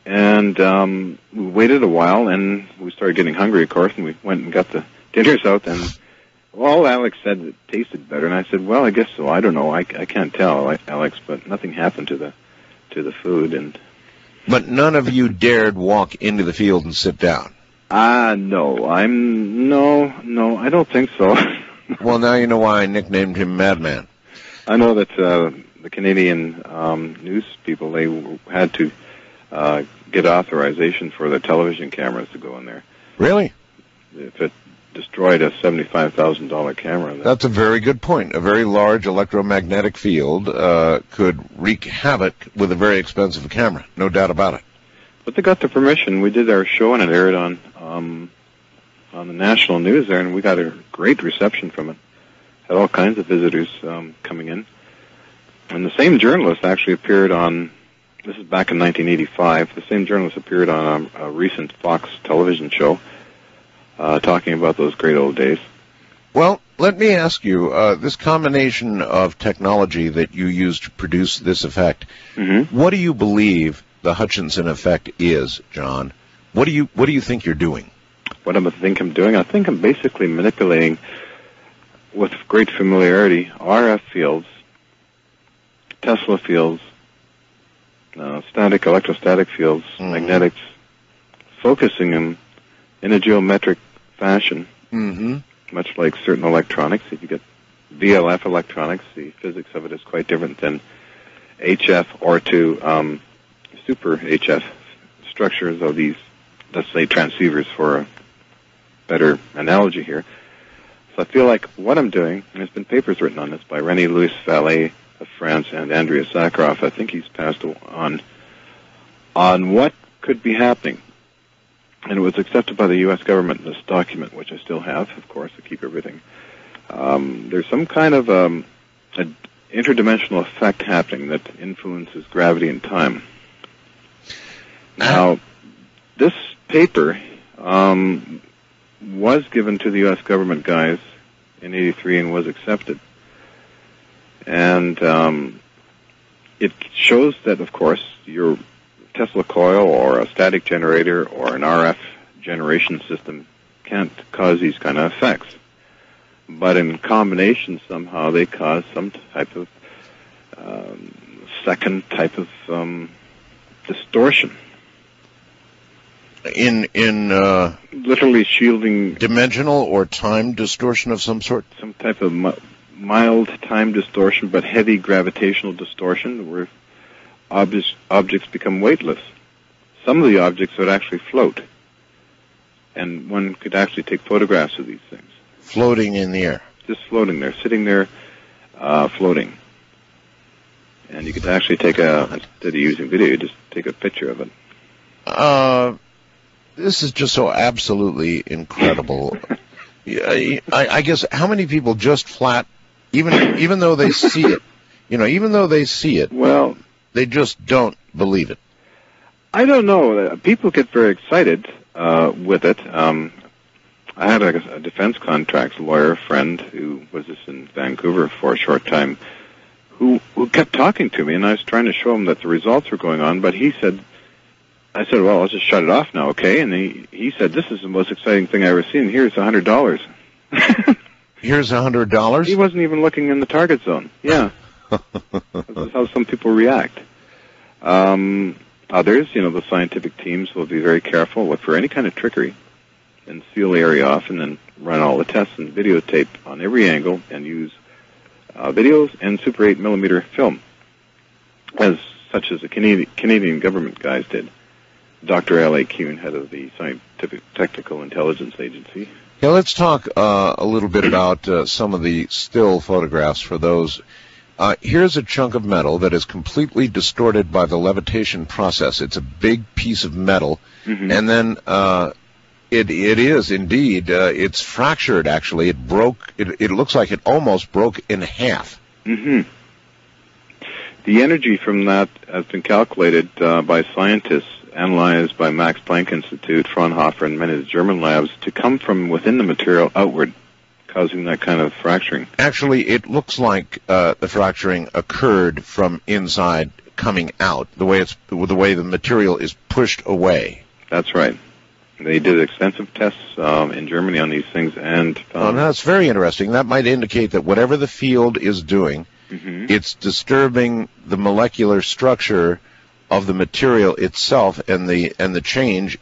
B: And we waited a while, and we started getting hungry, of course, and we went and got the dinners out, and well, Alex said it tasted better, and I said, well, I guess so. I don't know. I can't tell, Alex, but nothing happened to the food. And
A: but none of you dared walk into the field and sit down?
B: No. I don't think so.
A: Well, now you know why I nicknamed him Madman.
B: I know that the Canadian news people, they had to get authorization for the television cameras to go in there.
A: Really?
B: If it destroyed a $75,000 camera.
A: That's a very good point. A very large electromagnetic field could wreak havoc with a very expensive camera, no doubt about it.
B: But they got the permission. We did our show, and it aired on the national news there, and we got a great reception from it. Had all kinds of visitors coming in. And the same journalist actually appeared on, this is back in 1985, the same journalist appeared on a recent Fox television show talking about those great old days.
A: Well, let me ask you, this combination of technology that you use to produce this effect, what do you believe the Hutchinson effect is, John? What do you think you're doing?
B: What I think I'm doing? I think I'm basically manipulating, with great familiarity, RF fields, Tesla fields, electrostatic fields, magnetics, focusing them in a geometric fashion, much like certain electronics. If you get VLF electronics, the physics of it is quite different than HF or to super HF structures of these, let's say, transceivers for a better analogy here. So I feel like what I'm doing, and there's been papers written on this by René Louis Vallée of France and Andrea Sakharov, I think he's passed on what could be happening. And it was accepted by the U.S. government in this document, which I still have, of course, to keep everything. There's some kind of a interdimensional effect happening that influences gravity and time. Now, this paper was given to the U.S. government guys in '83 and was accepted. And it shows that, of course, your Tesla coil or a static generator or an RF generation system can't cause these kind of effects. But in combination, somehow they cause some type of second type of distortion.
A: In
B: literally shielding
A: dimensional or time distortion of some sort?
B: Some type of mild time distortion, but heavy gravitational distortion, where objects become weightless. Some of the objects would actually float, and one could actually take photographs of these things.
A: Floating in the air.
B: Just floating there, sitting there, floating. And you could actually instead of using video, you just take a picture of it.
A: This is just so absolutely incredible. I guess how many people just flat, even though they see it, even though they see it,
B: well,
A: they just don't believe it.
B: I don't know. People get very excited with it. I had a defense contracts lawyer friend who was just in Vancouver for a short time, who kept talking to me, and I was trying to show him that the results were going on, but I said, well, I'll just shut it off now, okay? And he said, this is the most exciting thing I've ever seen. Here's $100.
A: Here's $100?
B: He wasn't even looking in the target zone. Yeah. That's how some people react. Others, the scientific teams will be very careful, look for any kind of trickery, and seal the area off, and then run all the tests and videotape on every angle, and use videos and Super 8 millimeter film, such as the Canadian government guys did. Dr. L.A. Kuhn, head of the Scientific Technical Intelligence Agency.
A: Yeah, let's talk a little bit about some of the still photographs for those. Here's a chunk of metal that is completely distorted by the levitation process. It's a big piece of metal, and then it is indeed, it's fractured, actually. It broke, it looks like it almost broke in half.
B: The energy from that has been calculated by scientists, analyzed by Max Planck Institute, Fraunhofer, and many of the German labs, to come from within the material outward, causing that kind of fracturing.
A: Actually, it looks like the fracturing occurred from inside coming out, the way the material is pushed away.
B: That's right. They did extensive tests in Germany on these things, and
A: that's very interesting. That might indicate that whatever the field is doing, it's disturbing the molecular structure of the material itself, and the change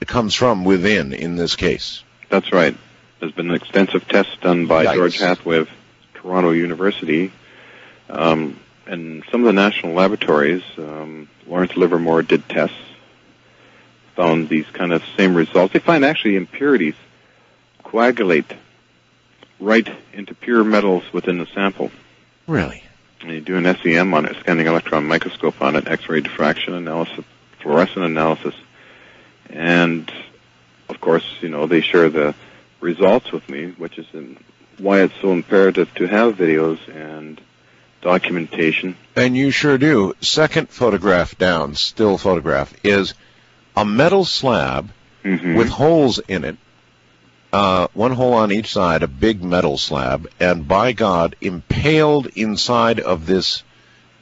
A: comes from within in this case.
B: That's right. There's been extensive tests done by George Hathaway of Toronto University, and some of the national laboratories. Lawrence Livermore did tests, found these kind of same results. They find actually impurities coagulate right into pure metals within the sample.
A: Really?
B: And you do an SEM on it, scanning electron microscope on it, X-ray diffraction analysis, fluorescent analysis, and of course, they share the results with me, which is why it's so imperative to have videos and documentation.
A: And you sure do. Second photograph down, still photograph, is a metal slab with holes in it, one hole on each side, a big metal slab, and by God, impaled inside of this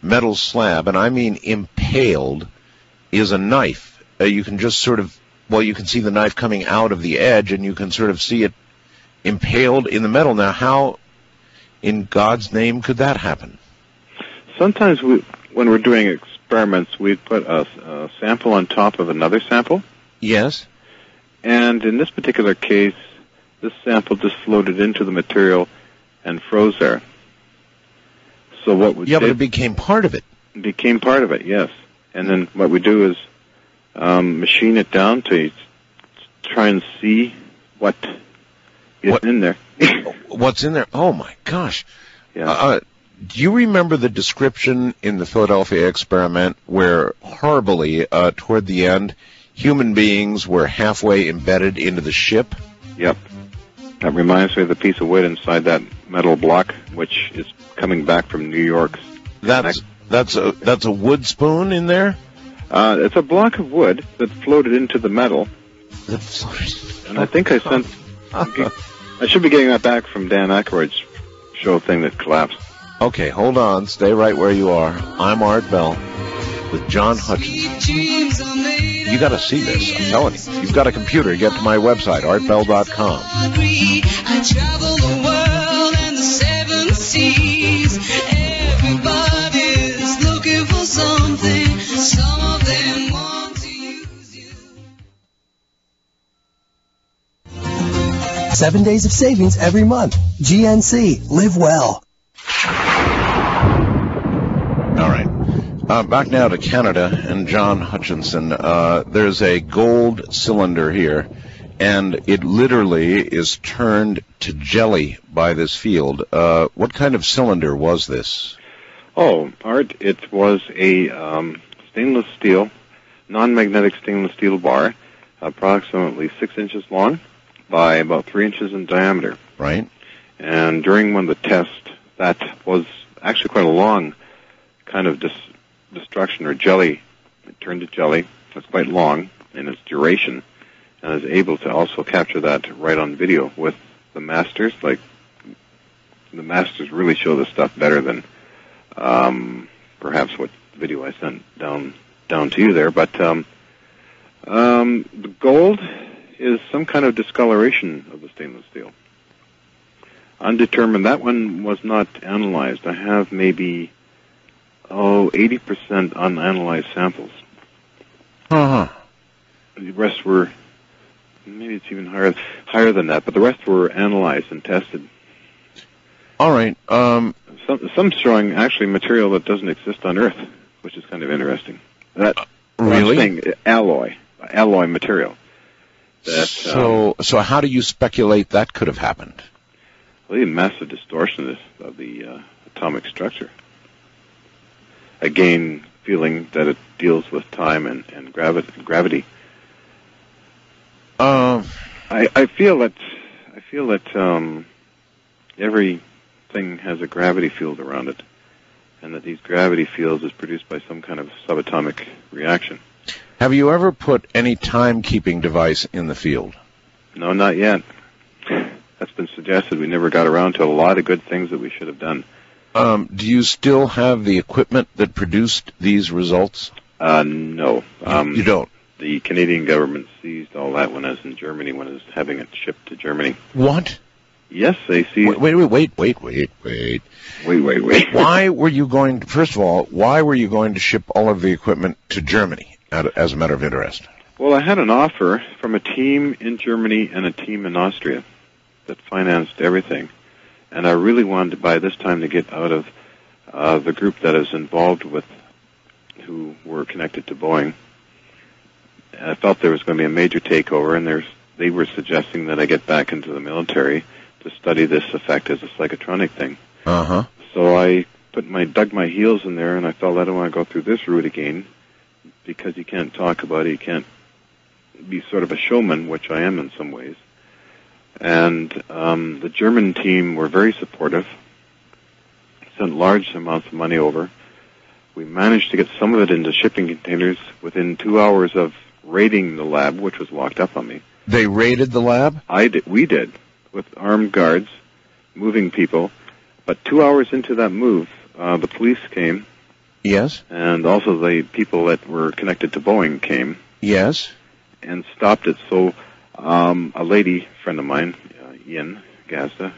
A: metal slab, and I mean impaled, is a knife. You can just you can see the knife coming out of the edge, and you can sort of see it impaled in the metal. Now, how in God's name could that happen?
B: Sometimes when we're doing experiments, we put a sample on top of another sample.
A: Yes.
B: And in this particular case, this sample just floated into the material and froze there. So what we
A: but it became part of it.
B: It became part of it, yes. And then what we do is machine it down to try and see what is in there.
A: What's in there? Oh, my gosh.
B: Yeah.
A: Do you remember the description in the Philadelphia experiment where horribly, toward the end, human beings were halfway embedded into the ship?
B: Yep. That reminds me of the piece of wood inside that metal block, which is coming back from New York's.
A: That's a wood spoon in there?
B: It's a block of wood that floated into the metal. And I think I sent... I should be getting that back from Dan Aykroyd's show thing that collapsed.
A: Okay, hold on. Stay right where you are. I'm Art Bell with John Hutchinson. You got to see this. I'm telling you. You've got a computer. Get to my website, artbell.com.
C: I travel the world and the seven seas. Everybody's looking for something. Some of them want to use you.
D: 7 days of savings every month. GNC. Live well.
A: All right. Back now to Canada and John Hutchinson. There's a gold cylinder here, and it literally is turned to jelly by this field. What kind of cylinder was this?
B: Oh, Art, it was a stainless steel, non-magnetic stainless steel bar, approximately 6 inches long by about 3 inches in diameter.
A: Right.
B: And during one of the tests, that was actually quite a long kind of destruction or jelly. It turned to jelly. It's quite long in its duration, and is able to also capture that right on video with the masters. Like, the masters really show this stuff better than perhaps what video I sent down to you there. But the gold is some kind of discoloration of the stainless steel. Undetermined. That one was not analyzed. I have maybe 80% unanalyzed samples.
A: Uh-huh.
B: The rest were, maybe it's even higher than that, but the rest were analyzed and tested.
A: All right.
B: Some showing actually material that doesn't exist on Earth, which is kind of interesting. That
A: really?
B: I'm saying alloy material. That,
A: so how do you speculate that could have happened?
B: Well, a massive distortion of the atomic structure. Again, feeling that it deals with time and gravity. I feel that everything has a gravity field around it, and that these gravity fields is produced by some kind of subatomic reaction.
A: Have you ever put any timekeeping device in the field?
B: No, not yet. That's been suggested. We never got around to a lot of good things that we should have done.
A: Do you still have the equipment that produced these results?
B: No.
A: You don't?
B: The Canadian government seized all that when I was in Germany, when I was having it shipped to Germany.
A: What?
B: Yes, they seized...
A: Wait. Why were you going to... First of all, why were you going to ship all of the equipment to Germany, as a matter of interest?
B: Well, I had an offer from a team in Germany and a team in Austria that financed everything. And I really wanted by this time to get out of the group that is involved with, who were connected to Boeing. And I felt there was going to be a major takeover, and they were suggesting that I get back into the military to study this effect as a psychotronic thing.
A: Uh-huh.
B: So I dug my heels in there, and I felt I don't want to go through this route again, because you can't talk about it, you can't be sort of a showman, which I am in some ways. And the German team were very supportive, sent large amounts of money over. We managed to get some of it into shipping containers within 2 hours of raiding the lab, which was locked up on me.
A: They raided the lab?
B: We did, with armed guards, moving people. But 2 hours into that move, the police came.
A: Yes.
B: And also the people that were connected to Boeing came.
A: Yes.
B: And stopped it. So a lady friend of mine, Ian Gazda,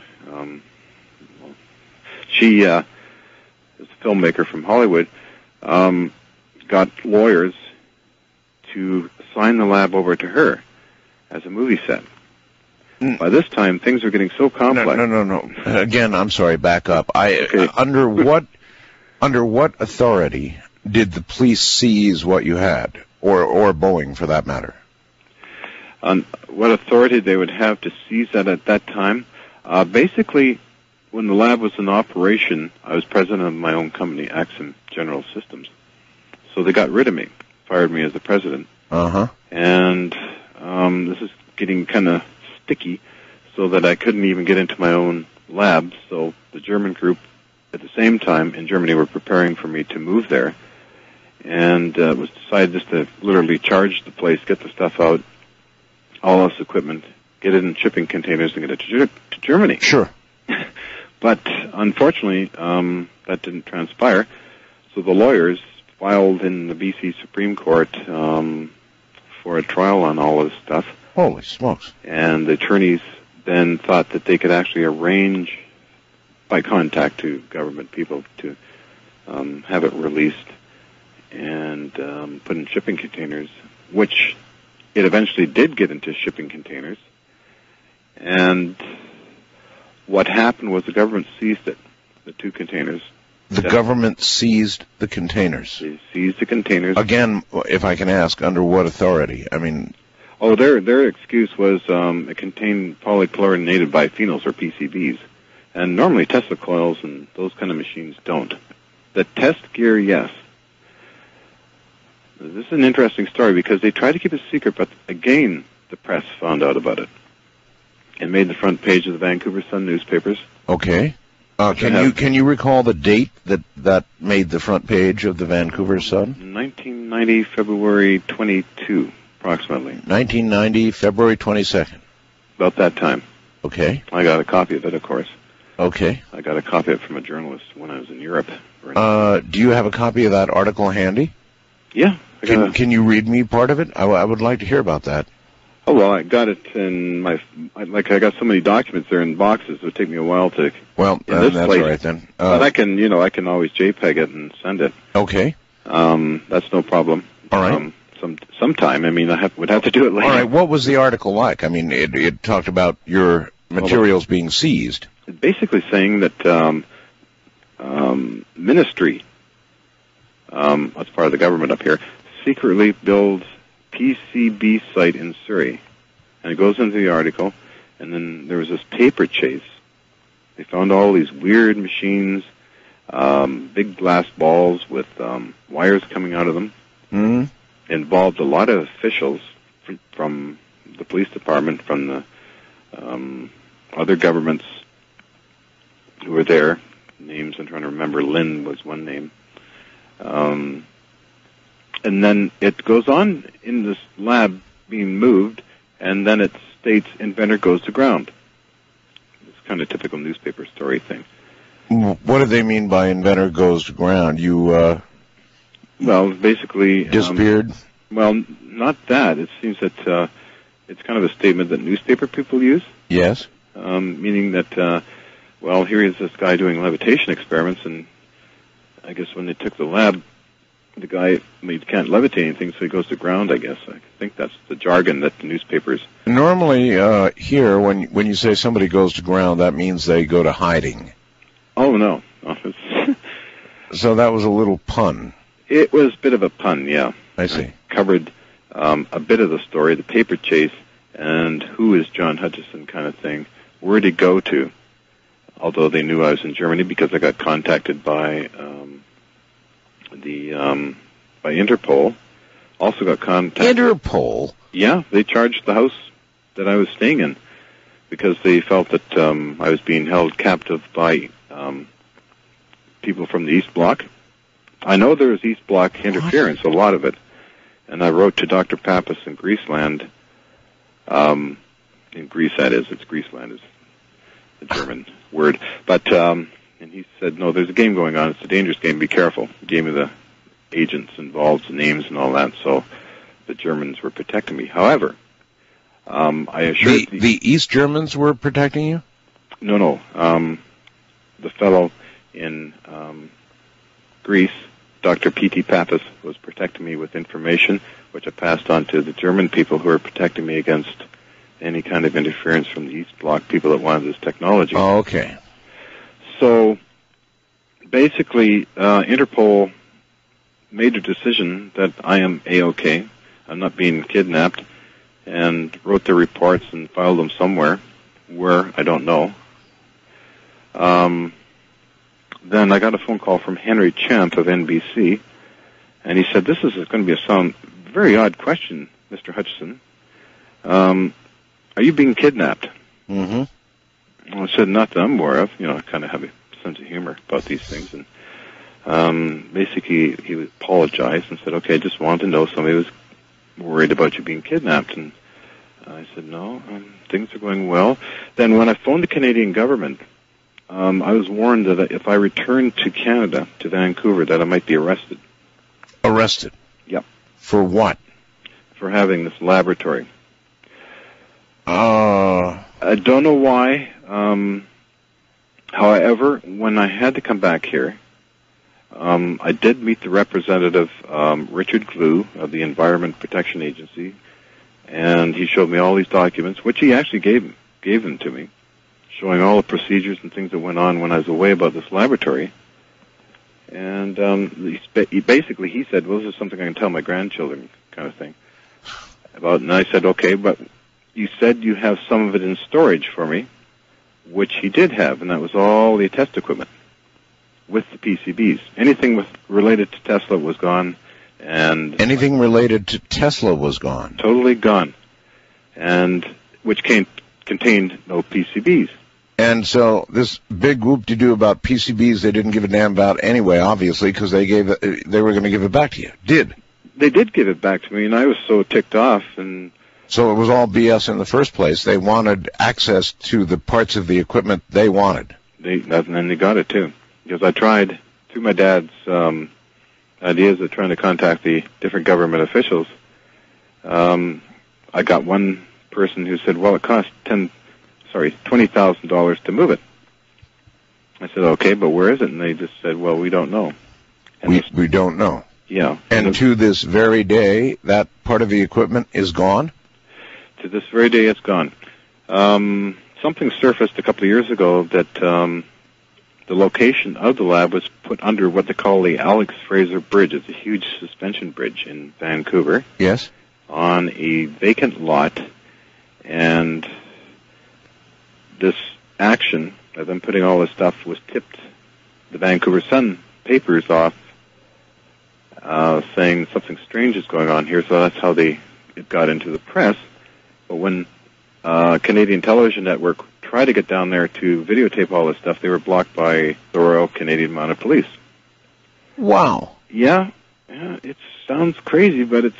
B: she is a filmmaker from Hollywood, got lawyers to sign the lab over to her as a movie set. By this time, things are getting so complex.
A: No. Again, I'm sorry, back up.
B: Okay.
A: Under what authority did the police seize what you had, or Boeing for that matter?
B: On what authority they would have to seize that at that time? Basically, when the lab was in operation, I was president of my own company, Axim General Systems. So they got rid of me, fired me as the president.
A: Uh-huh.
B: And this is getting kind of sticky, so that I couldn't even get into my own lab. So the German group, at the same time in Germany, were preparing for me to move there. And it was decided just to literally charge the place, get the stuff out, all this equipment, get it in shipping containers and get it to Germany.
A: Sure.
B: But unfortunately, that didn't transpire. So the lawyers filed in the BC Supreme Court for a trial on all this stuff.
A: Holy smokes.
B: And the attorneys then thought that they could actually arrange, by contact to government people, to have it released and put in shipping containers, which it eventually did get into shipping containers. And what happened was the government seized it, the 2 containers.
A: The government seized the containers.
B: They seized the containers.
A: Again, if I can ask, under what authority? I mean...
B: Oh, their excuse was it contained polychlorinated biphenyls, or PCBs. And normally Tesla coils and those kind of machines don't. The test gear, yes. This is an interesting story because they tried to keep it secret, but again, the press found out about it. It made the front page of the Vancouver Sun newspapers.
A: Okay. Can you recall the date that made the front page of the Vancouver Sun?
B: 1990, February 22, approximately.
A: 1990, February 22nd.
B: About that time.
A: Okay.
B: I got a copy of it, of course.
A: Okay.
B: I got a copy of it from a journalist when I was in Europe.
A: Do you have a copy of that article handy?
B: Yeah.
A: Can you read me part of it? I would like to hear about that.
B: Oh, well, I got it in I got so many documents there in boxes, it would take me a while to...
A: Well, that's all right then.
B: But I can always JPEG it and send it.
A: Okay.
B: That's no problem.
A: All right.
B: Sometime, I mean, would have to do it later.
A: All right, what was the article like? I mean, it talked about your materials being seized.
B: Basically saying that ministry, that's part of the government up here, secretly builds PCB site in Surrey. And it goes into the article, and then there was this paper chase. They found all these weird machines, big glass balls with wires coming out of them.
A: Mm-hmm.
B: Involved a lot of officials from the police department, from the other governments who were there. Names I'm trying to remember. Lynn was one name. And then it goes on in this lab being moved, and then it states inventor goes to ground. It's kind of typical newspaper story thing.
A: What do they mean by inventor goes to ground? You,
B: well, basically...
A: disappeared?
B: Well, not that. It seems that it's kind of a statement that newspaper people use.
A: Yes.
B: Meaning that, well, here is this guy doing levitation experiments, and I guess when they took the lab, the guy can't levitate anything, so he goes to ground, I guess. I think that's the jargon that the newspapers...
A: Normally, here, when you say somebody goes to ground, that means they go to hiding.
B: Oh, no.
A: So that was a little pun.
B: It was a bit of a pun, yeah.
A: I see.
B: I covered a bit of the story, the paper chase, and who is John Hutchison kind of thing. Where did he go to? Although they knew I was in Germany because I got contacted by by Interpol. Also got contacted.
A: Interpol?
B: Yeah, they charged the house that I was staying in because they felt that I was being held captive by people from the East Bloc. I know there was East Bloc interference, a lot of it, and I wrote to Dr. Pappas in Greeceland. In Greece, that is, it's Greeceland is the German word. But and he said, no, there's a game going on. It's a dangerous game. Be careful. He gave me the agents involved, the names and all that. So the Germans were protecting me. However, I assured
A: the East Germans were protecting you?
B: No. The fellow in Greece, Dr. P.T. Pappas, was protecting me with information, which I passed on to the German people who are protecting me against any kind of interference from the East Bloc people that wanted this technology.
A: Oh, okay.
B: So basically, Interpol made a decision that I am A-OK. I'm not being kidnapped, and wrote their reports and filed them somewhere, where, I don't know. Then I got a phone call from Henry Champ of NBC, and he said, this is going to be a very odd question, Mr. Hutchison. Are you being kidnapped?
A: Mm-hmm.
B: I said, not that I'm aware of. I kind of have a sense of humor about these things. And basically, he apologized and said, okay, I just wanted to know somebody was worried about you being kidnapped. And I said, no, things are going well. Then when I phoned the Canadian government, I was warned that if I returned to Canada, to Vancouver, that I might be arrested.
A: Arrested?
B: Yep.
A: For what?
B: For having this laboratory. I don't know why. However, when I had to come back here, I did meet the representative, Richard Glue of the Environment Protection Agency, and he showed me all these documents, which he actually gave them to me, showing all the procedures and things that went on when I was away about this laboratory. And he said, well, this is something I can tell my grandchildren, kind of thing. And I said, okay, but you said you have some of it in storage for me, which he did have, and that was all the test equipment with the PCBs. Anything related to Tesla was gone. And
A: anything related to Tesla was gone?
B: Totally gone. And which contained no PCBs.
A: And so this big whoop-de-doo about PCBs they didn't give a damn about anyway, obviously, because they were going to give it back to you. They
B: did give it back to me, and I was so ticked off. And
A: so it was all BS in the first place. They wanted access to the parts of the equipment they wanted.
B: And they got it, too. Because I tried, through my dad's ideas of trying to contact the different government officials, I got one person who said, well, it costs $20,000 to move it. I said, okay, but where is it? And they just said, well, we don't know.
A: And we don't know.
B: Yeah.
A: And to this very day, that part of the equipment is gone?
B: To this very day, it's gone. Something surfaced a couple of years ago that the location of the lab was put under what they call the Alex Fraser Bridge. It's a huge suspension bridge in Vancouver.
A: Yes.
B: On a vacant lot. And this action of them putting all this stuff was tipped the Vancouver Sun papers off, saying something strange is going on here. So that's how it got into the press. But when Canadian Television Network tried to get down there to videotape all this stuff, they were blocked by the Royal Canadian Mounted Police.
A: Wow.
B: Yeah, it sounds crazy, but it's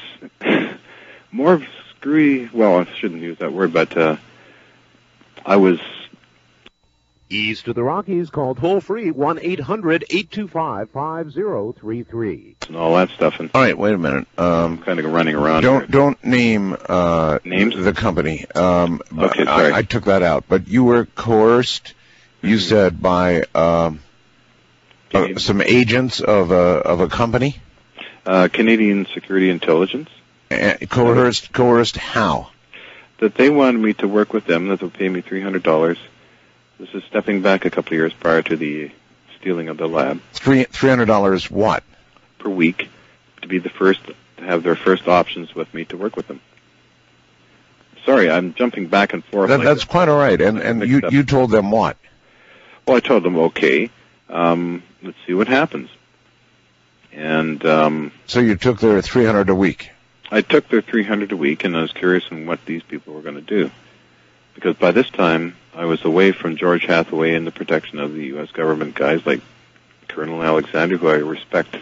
B: more screwy. Well, I shouldn't use that word, but I was...
E: East to the Rockies, call toll-free 1-800-825-5033.
B: And all that stuff. And
A: all right, wait a minute.
B: I'm kind of running around.
A: Don't name
B: names?
A: The company.
B: Okay, sorry.
A: I took that out. But you were coerced, you said, by some agents of a company?
B: Canadian Security Intelligence.
A: Coerced how? That
B: they wanted me to work with them, that they'll pay me $300. This is stepping back a couple of years prior to the stealing of the lab.
A: $300 what?
B: Per week, to be the first, to have their first options with me to work with them. Sorry, I'm jumping back and forth.
A: That's quite all right. And you told them what?
B: Well, I told them, okay, let's see what happens. And
A: so you took their $300 a week?
B: I took their $300 a week, and I was curious on what these people were going to do. Because by this time, I was away from George Hathaway and the protection of the U.S. government, guys like Colonel Alexander, who I respect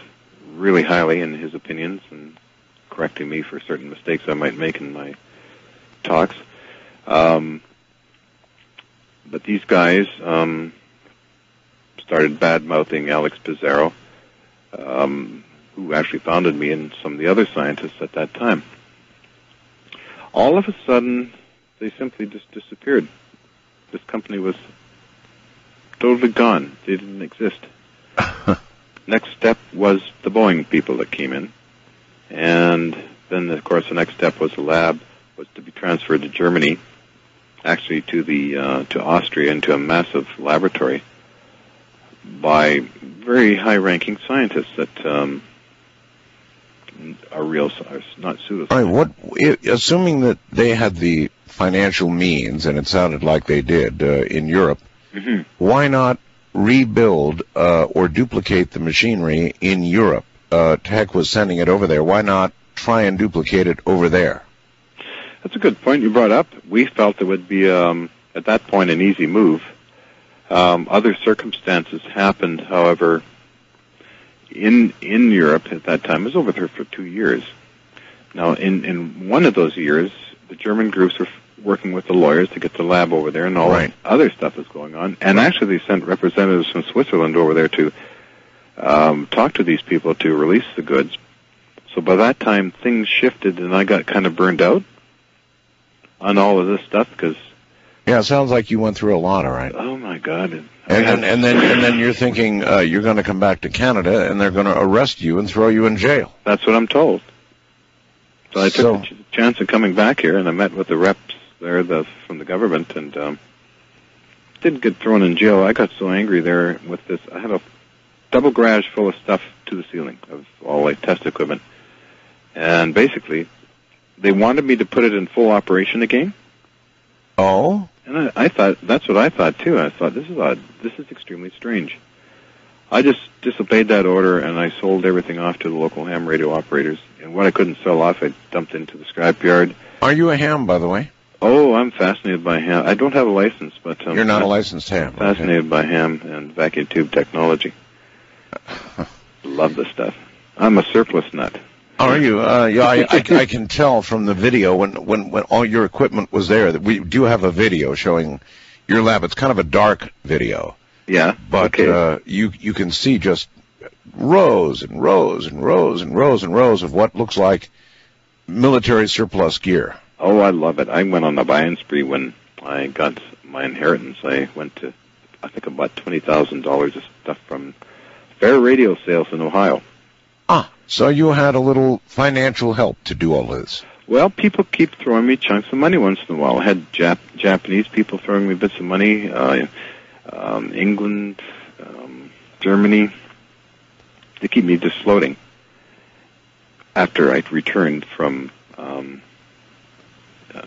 B: really highly in his opinions and correcting me for certain mistakes I might make in my talks. But these guys started bad-mouthing Alex Pizarro, who actually founded me and some of the other scientists at that time. All of a sudden, they simply just disappeared. This company was totally gone. They didn't exist. Next step was the Boeing people that came in. And then, of course, the next step was the lab was to be transferred to Germany, actually to Austria, into a massive laboratory by very high-ranking scientists that are real, not pseudoscientists.
A: All right, assuming that they had the financial means, and it sounded like they did in Europe,
B: mm-hmm.
A: Why not rebuild or duplicate the machinery in Europe? Tech was sending it over there. Why not try and duplicate it over there?
B: That's a good point you brought up. We felt it would be, at that point, an easy move Other circumstances happened, however, in Europe at that time. I was over there for 2 years. Now, in one of those years, the German groups were working with the lawyers to get the lab over there, and all
A: Right.
B: other stuff was going on. And actually, they sent representatives from Switzerland over there to talk to these people to release the goods. So by that time, things shifted, and I got kind of burned out on all of this stuff because,
A: Yeah, it sounds like you went through a lot, all right.
B: oh my God!
A: And then you're thinking you're going to come back to Canada and they're going to arrest you and throw you in jail.
B: That's what I'm told. So I took the chance of coming back here, and I met with the reps there from the government, and didn't get thrown in jail. I got so angry there with this. I had a double garage full of stuff to the ceiling of all like test equipment, and basically they wanted me to put it in full operation again.
A: Oh?
B: And I thought, that's what I thought too. I thought, this is odd. This is extremely strange. I just disobeyed that order, and I sold everything off to the local ham radio operators. And what I couldn't sell off, I dumped into the scrapyard.
A: Are you a ham, by the way?
B: Oh, I'm fascinated by ham. I don't have a license, but
A: You're not a licensed ham.
B: Fascinated by ham and vacuum tube technology. Love this stuff. I'm a surplus nut.
A: Are you? Yeah, I can tell from the video when all your equipment was there that we do have a video showing your lab. It's kind of a dark video.
B: Yeah.
A: But
B: okay.
A: You can see just rows and rows and rows and rows and rows of what looks like military surplus gear.
B: Oh, I love it. I went on a buying spree when I got my inheritance. I went to, I think, about $20,000 of stuff from fair radio sales in Ohio.
A: Ah, so you had a little financial help to do all this.
B: Well, people keep throwing me chunks of money once in a while. I had Japanese people throwing me bits of money, England, Germany. They keep me just floating after I'd returned from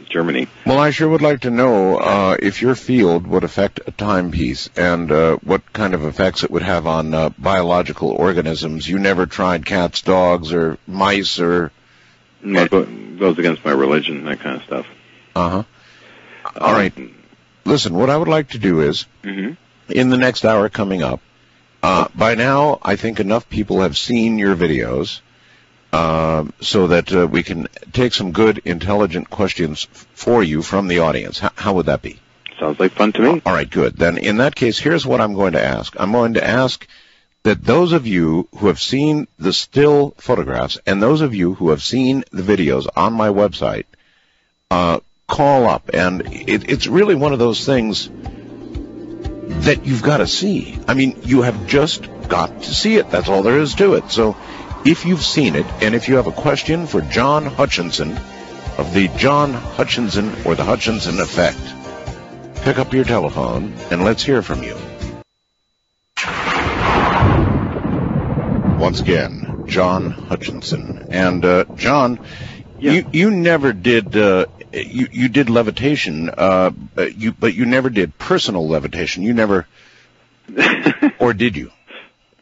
B: Germany.
A: Well, I sure would like to know if your field would affect a timepiece and what kind of effects it would have on biological organisms. You never tried cats, dogs, or mice, or...
B: No, it goes against my religion, that kind of stuff.
A: Uh-huh. All right. Listen, what I would like to do is,
B: Mm-hmm.
A: in the next hour coming up, by now I think enough people have seen your videos so that we can take some good, intelligent questions for you from the audience. How would that be?
B: Sounds like fun to me.
A: All right, good. Then in that case, here's what I'm going to ask. I'm going to ask that those of you who have seen the still photographs and those of you who have seen the videos on my website call up. And it's really one of those things that you've got to see. I mean, you have just got to see it. That's all there is to it. So if you've seen it, and if you have a question for John Hutchinson of the John Hutchinson or the Hutchinson Effect, pick up your telephone and let's hear from you. Once again, John Hutchinson. And John,
B: Yeah.
A: you never did you did levitation, but you never did personal levitation. You never, or did you?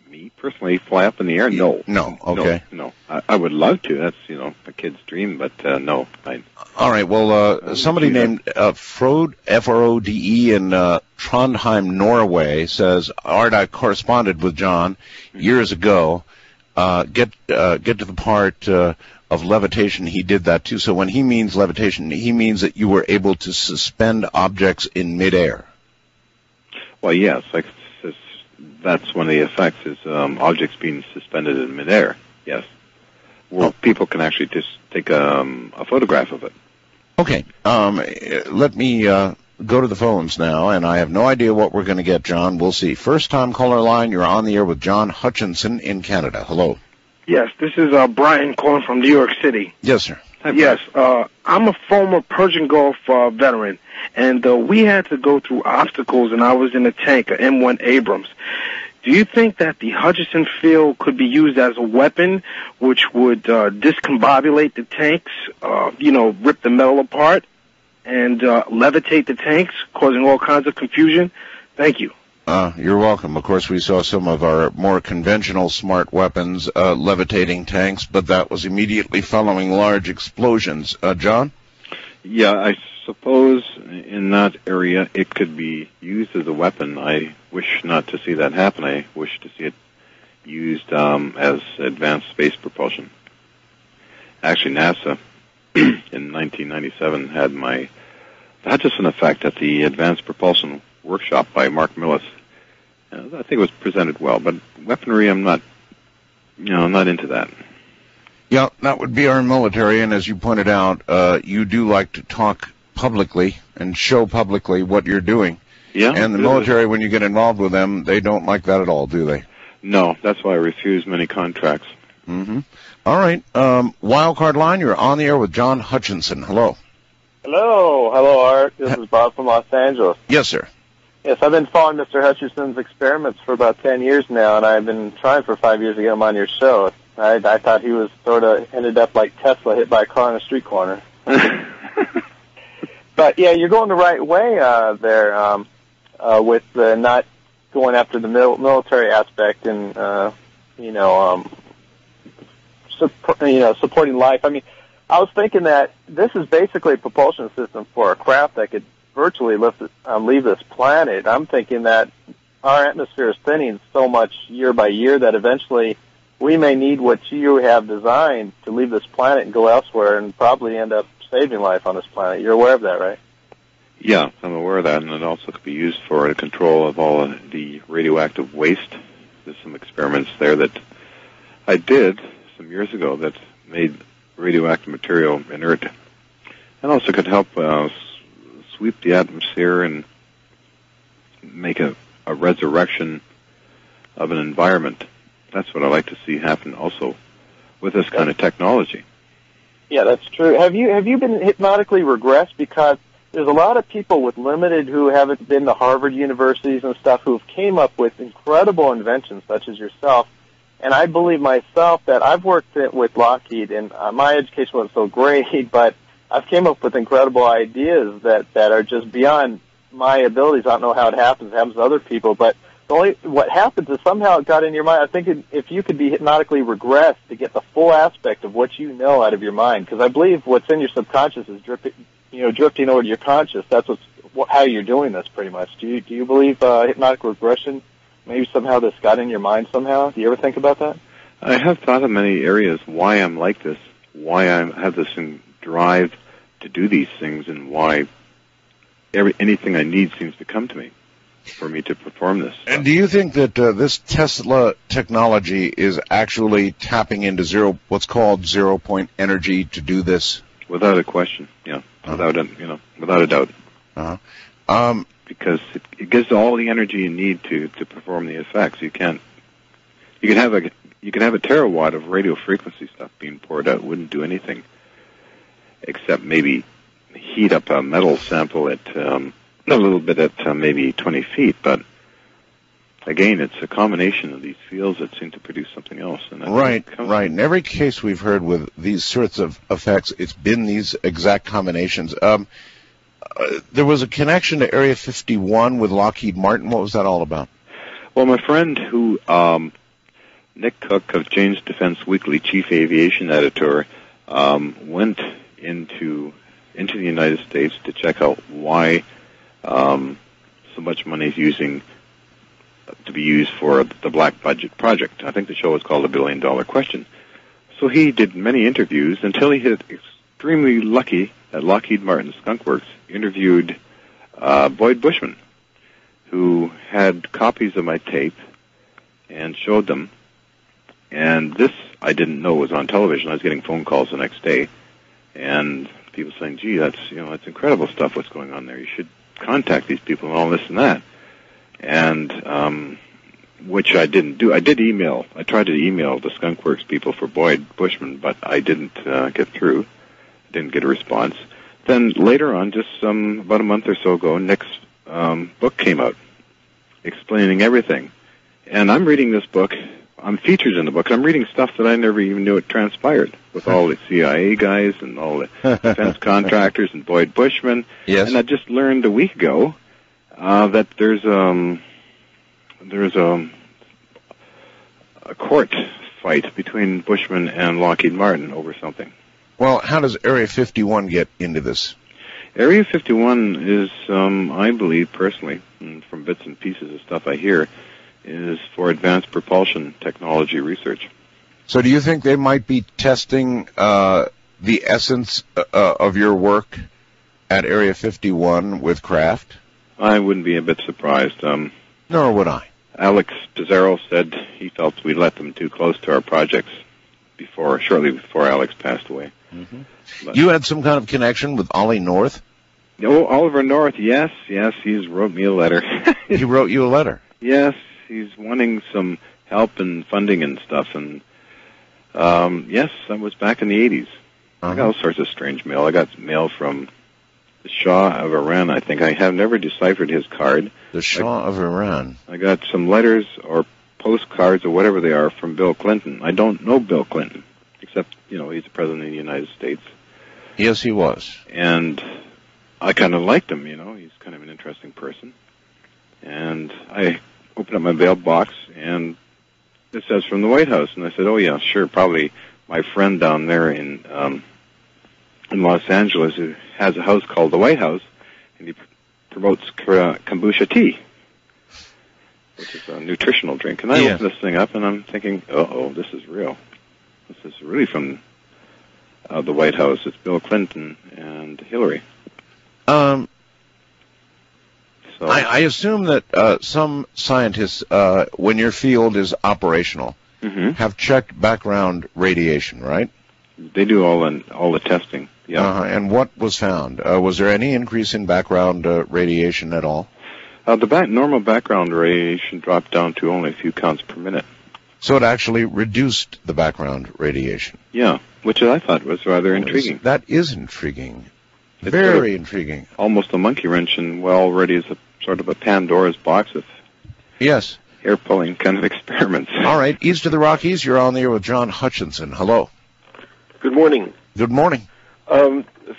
B: Me personally, fly up in the air? No.
A: No. Okay.
B: No. I would love to. That's a kid's dream, but no.
A: All right. Well, somebody named Frode, F-R-O-D-E, in Trondheim, Norway, says, Art, I corresponded with John years ago. Get to the part of levitation. He did that too. So when he means levitation, he means that you were able to suspend objects in midair.
B: Well, yes. That's one of the effects is objects being suspended in midair. Yes. Well, people can actually just take a photograph of it.
A: Okay. Let me go to the phones now, and I have no idea what we're going to get, John. We'll see. First-time caller line, you're on the air with John Hutchinson in Canada. Hello.
F: Yes, this is Brian calling from New York City.
A: Yes, sir.
F: Yes, I'm a former Persian Gulf veteran, and we had to go through obstacles, and I was in a tank, a M1 Abrams. Do you think that the Hutchinson field could be used as a weapon, which would discombobulate the tanks, rip the metal apart, and levitate the tanks, causing all kinds of confusion? Thank you.
A: You're welcome. Of course, we saw some of our more conventional smart weapons levitating tanks, but that was immediately following large explosions. John?
B: Yeah, I suppose in that area it could be used as a weapon. I wish not to see that happen. I wish to see it used as advanced space propulsion. Actually, NASA in 1997 had my Hutchison effect at the Advanced Propulsion Workshop by Mark Millis. I think it was presented well, but weaponry, I'm not into that.
A: Yeah, that would be our military, and as you pointed out, you do like to talk publicly and show publicly what you're doing.
B: Yeah.
A: And the military, when you get involved with them, they don't like that at all, do they?
B: No, that's why I refuse many contracts.
A: Mm-hmm. All right. Wildcard line, you're on the air with John Hutchinson. Hello.
G: Hello, Art. This is Bob from Los Angeles.
A: Yes, sir.
G: Yes, I've been following Mr. Hutchinson's experiments for about 10 years now, and I've been trying for 5 years to get him on your show. I thought he was sort of ended up like Tesla hit by a car on a street corner. But yeah, you're going the right way there with not going after the military aspect and supporting life. I mean, I was thinking that this is basically a propulsion system for a craft that could virtually leave this planet. I'm thinking that our atmosphere is thinning so much year by year that eventually we may need what you have designed to leave this planet and go elsewhere and probably end up saving life on this planet. You're aware of that, right?
B: Yeah, I'm aware of that, and it also could be used for the control of all of the radioactive waste. There's some experiments there that I did some years ago that made radioactive material inert, and also could help sweep the atmosphere and make a resurrection of an environment. That's what I like to see happen also with this kind of technology.
G: Yeah, that's true. Have you been hypnotically regressed? Because there's a lot of people with limited who haven't been to Harvard universities and stuff who've came up with incredible inventions such as yourself. And I believe myself that I've worked with Lockheed, and my education wasn't so great, but I've came up with incredible ideas that are just beyond my abilities. I don't know how it happens. It happens to other people, but what happens is somehow it got in your mind. I think if you could be hypnotically regressed to get the full aspect of what you know out of your mind, because I believe what's in your subconscious is drifting over to your conscious. That's how you're doing this, pretty much. Do you believe hypnotic regression? Maybe somehow this got in your mind somehow. Do you ever think about that?
B: I have thought of many areas why I'm like this, why I have this drive to do these things, and why anything I need seems to come to me for me to perform this.
A: And do you think that this Tesla technology is actually tapping into what's called 0-point energy to do this?
B: Without a question, yeah. Without a doubt.
A: Uh-huh.
B: Because it gives all the energy you need to perform the effects. You can have a terawatt of radio frequency stuff being poured out. It wouldn't do anything except maybe heat up a metal sample at a little bit at maybe 20 feet. But again, it's a combination of these fields that seem to produce something else. And
A: right. In every case we've heard with these sorts of effects, it's been these exact combinations. There was a connection to Area 51 with Lockheed Martin. What was that all about?
B: Well, my friend Nick Cook of Jane's Defense Weekly, chief aviation editor, went into the United States to check out why so much money is to be used for the Black Budget Project. I think the show is called $1 Billion Question. So he did many interviews until he hit extremely lucky at Lockheed Martin Skunk Works, interviewed Boyd Bushman, who had copies of my tape and showed them. And this I didn't know was on television. I was getting phone calls the next day, and people saying, "Gee, that's incredible stuff. What's going on there? You should contact these people and all this and that." And which I didn't do. I did email. I tried to email the Skunk Works people for Boyd Bushman, but I didn't get through. I didn't get a response. Then later on, just about a month or so ago, Nick's book came out explaining everything. And I'm reading this book. I'm featured in the book. I'm reading stuff that I never even knew it transpired with all the CIA guys and all the defense contractors and Boyd Bushman.
A: Yes.
B: And I just learned a week ago that there's a court fight between Bushman and Lockheed Martin over something.
A: Well, how does Area 51 get into this?
B: Area 51 is, I believe personally, and from bits and pieces of stuff I hear, is for advanced propulsion technology research.
A: So do you think they might be testing the essence of your work at Area 51 with craft?
B: I wouldn't be a bit surprised.
A: Nor would I.
B: Alex Pizarro said he felt we let them too close to our projects shortly before Alex passed away.
A: Mm-hmm. You had some kind of connection with Ollie North?
B: Oh, Oliver North, yes, he's wrote me a letter.
A: He wrote you a letter?
B: Yes, he's wanting some help and funding and stuff, and yes, that was back in the 80s. I got all sorts of strange mail. I got mail from the Shah of Iran, I think. I have never deciphered his card.
A: The Shah of Iran.
B: I got some letters or postcards or whatever they are from Bill Clinton. I don't know Bill Clinton, except, he's the President of the United States.
A: Yes, he was.
B: And I kind of liked him, He's kind of an interesting person. And I opened up my mailbox, and it says from the White House. And I said, oh, yeah, sure, probably my friend down there in Los Angeles who has a house called the White House, and he promotes kombucha tea, which is a nutritional drink. And I opened this thing up, and I'm thinking, this is real. This is really from the White House. It's Bill Clinton and Hillary. So
A: I assume that some scientists, when your field is operational, have checked background radiation, right?
B: They do all the testing. Yeah.
A: And what was found? Was there any increase in background radiation at all?
B: The normal background radiation dropped down to only a few counts per minute.
A: So it actually reduced the background radiation.
B: Yeah, which I thought was rather intriguing.
A: That is intriguing. It's very intriguing.
B: Almost a monkey wrench, and already is a sort of a Pandora's box of hair-pulling kind of experiments.
A: All right, east of the Rockies, you're on the air with John Hutchinson. Hello.
H: Good morning.
A: Good morning.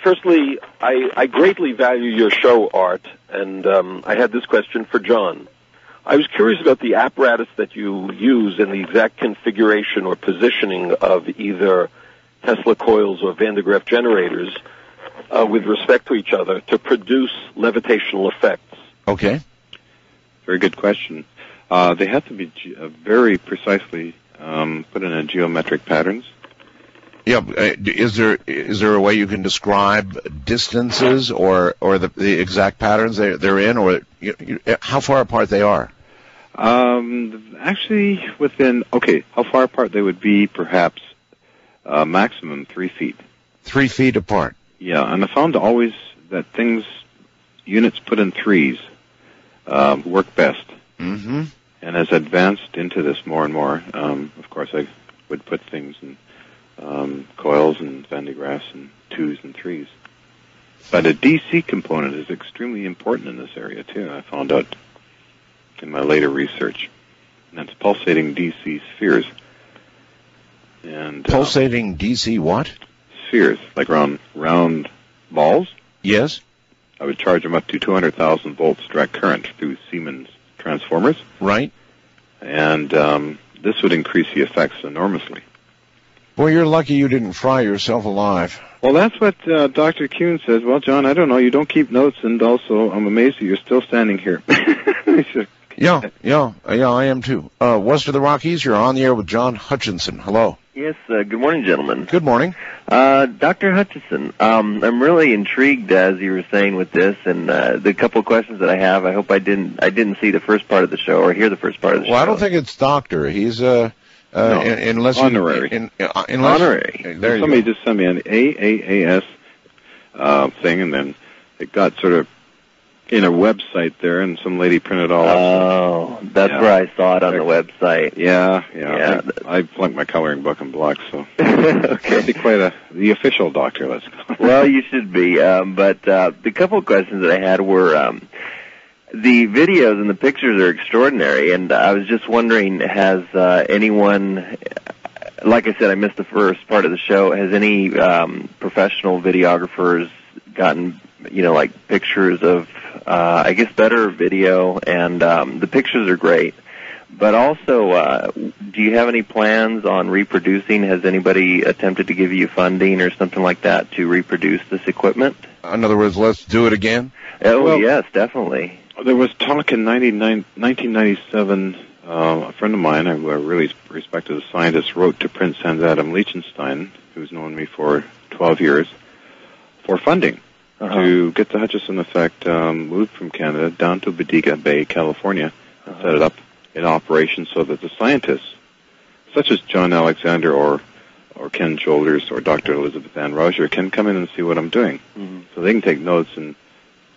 H: Firstly, I greatly value your show, Art, and I had this question for John. I was curious about the apparatus that you use and the exact configuration or positioning of either Tesla coils or Van de Graaff generators with respect to each other to produce levitational effects.
A: Okay.
B: Very good question. They have to be very precisely put in geometric patterns.
A: Yeah, is there a way you can describe distances or the exact patterns they're in, or how far apart they are?
B: Actually, how far apart they would be? Perhaps maximum 3 feet.
A: 3 feet apart.
B: Yeah, and I found always that units put in threes work best.
A: Mm-hmm.
B: And as I advanced into this more and more, of course, I would put things in coils and Van de Graaffs and 2s and 3s. But a DC component is extremely important in this area, too. I found out in my later research. And that's pulsating DC spheres. And
A: pulsating DC what?
B: Spheres, like round balls.
A: Yes.
B: I would charge them up to 200,000 volts direct current through Siemens transformers.
A: Right.
B: And this would increase the effects enormously.
A: Boy, you're lucky you didn't fry yourself alive.
B: Well, that's what Dr. Kuhn says. Well, John, I don't know. You don't keep notes, and also I'm amazed that you're still standing here.
A: Yeah, I am too. West of the Rockies, you're on the air with John Hutchinson. Hello.
I: Yes, good morning, gentlemen.
A: Good morning.
I: Dr. Hutchinson, I'm really intrigued, as you were saying, with this, and the couple of questions that I have, I hope I didn't see the first part of the show or hear the first part of the show.
A: Well, I don't think it's doctor. He's, unless
B: honorary.
A: Honorary. There you
B: Somebody
A: go.
B: just sent me an AAAS thing, and then it got sort of in a website there, and some lady printed all up.
I: Oh, that's where I saw it on the website.
B: Yeah. I flunked my coloring book and blocks, so
I: okay.
B: I'd be quite the official doctor, let's go.
I: Well, you should be. But the couple of questions that I had were the videos and the pictures are extraordinary, and I was just wondering, has anyone, like I said, I missed the first part of the show, has any professional videographers gotten, like pictures of, I guess, better video, and the pictures are great, But also, do you have any plans on reproducing? Has anybody attempted to give you funding or something like that to reproduce this equipment?
A: In other words, let's do it again?
I: Oh,
B: Well,
I: yes, definitely.
B: There was talk in 1997. A friend of mine, who I really respect as a scientist, wrote to Prince Hans Adam Liechtenstein, who's known me for 12 years, for funding to get the Hutchison effect moved from Canada down to Bodega Bay, California, and set it up in operation so that the scientists, such as John Alexander or Ken Shoulders or Dr. Elizabeth Ann Roger, can come in and see what I'm doing.
I: Mm-hmm.
B: So they can take notes and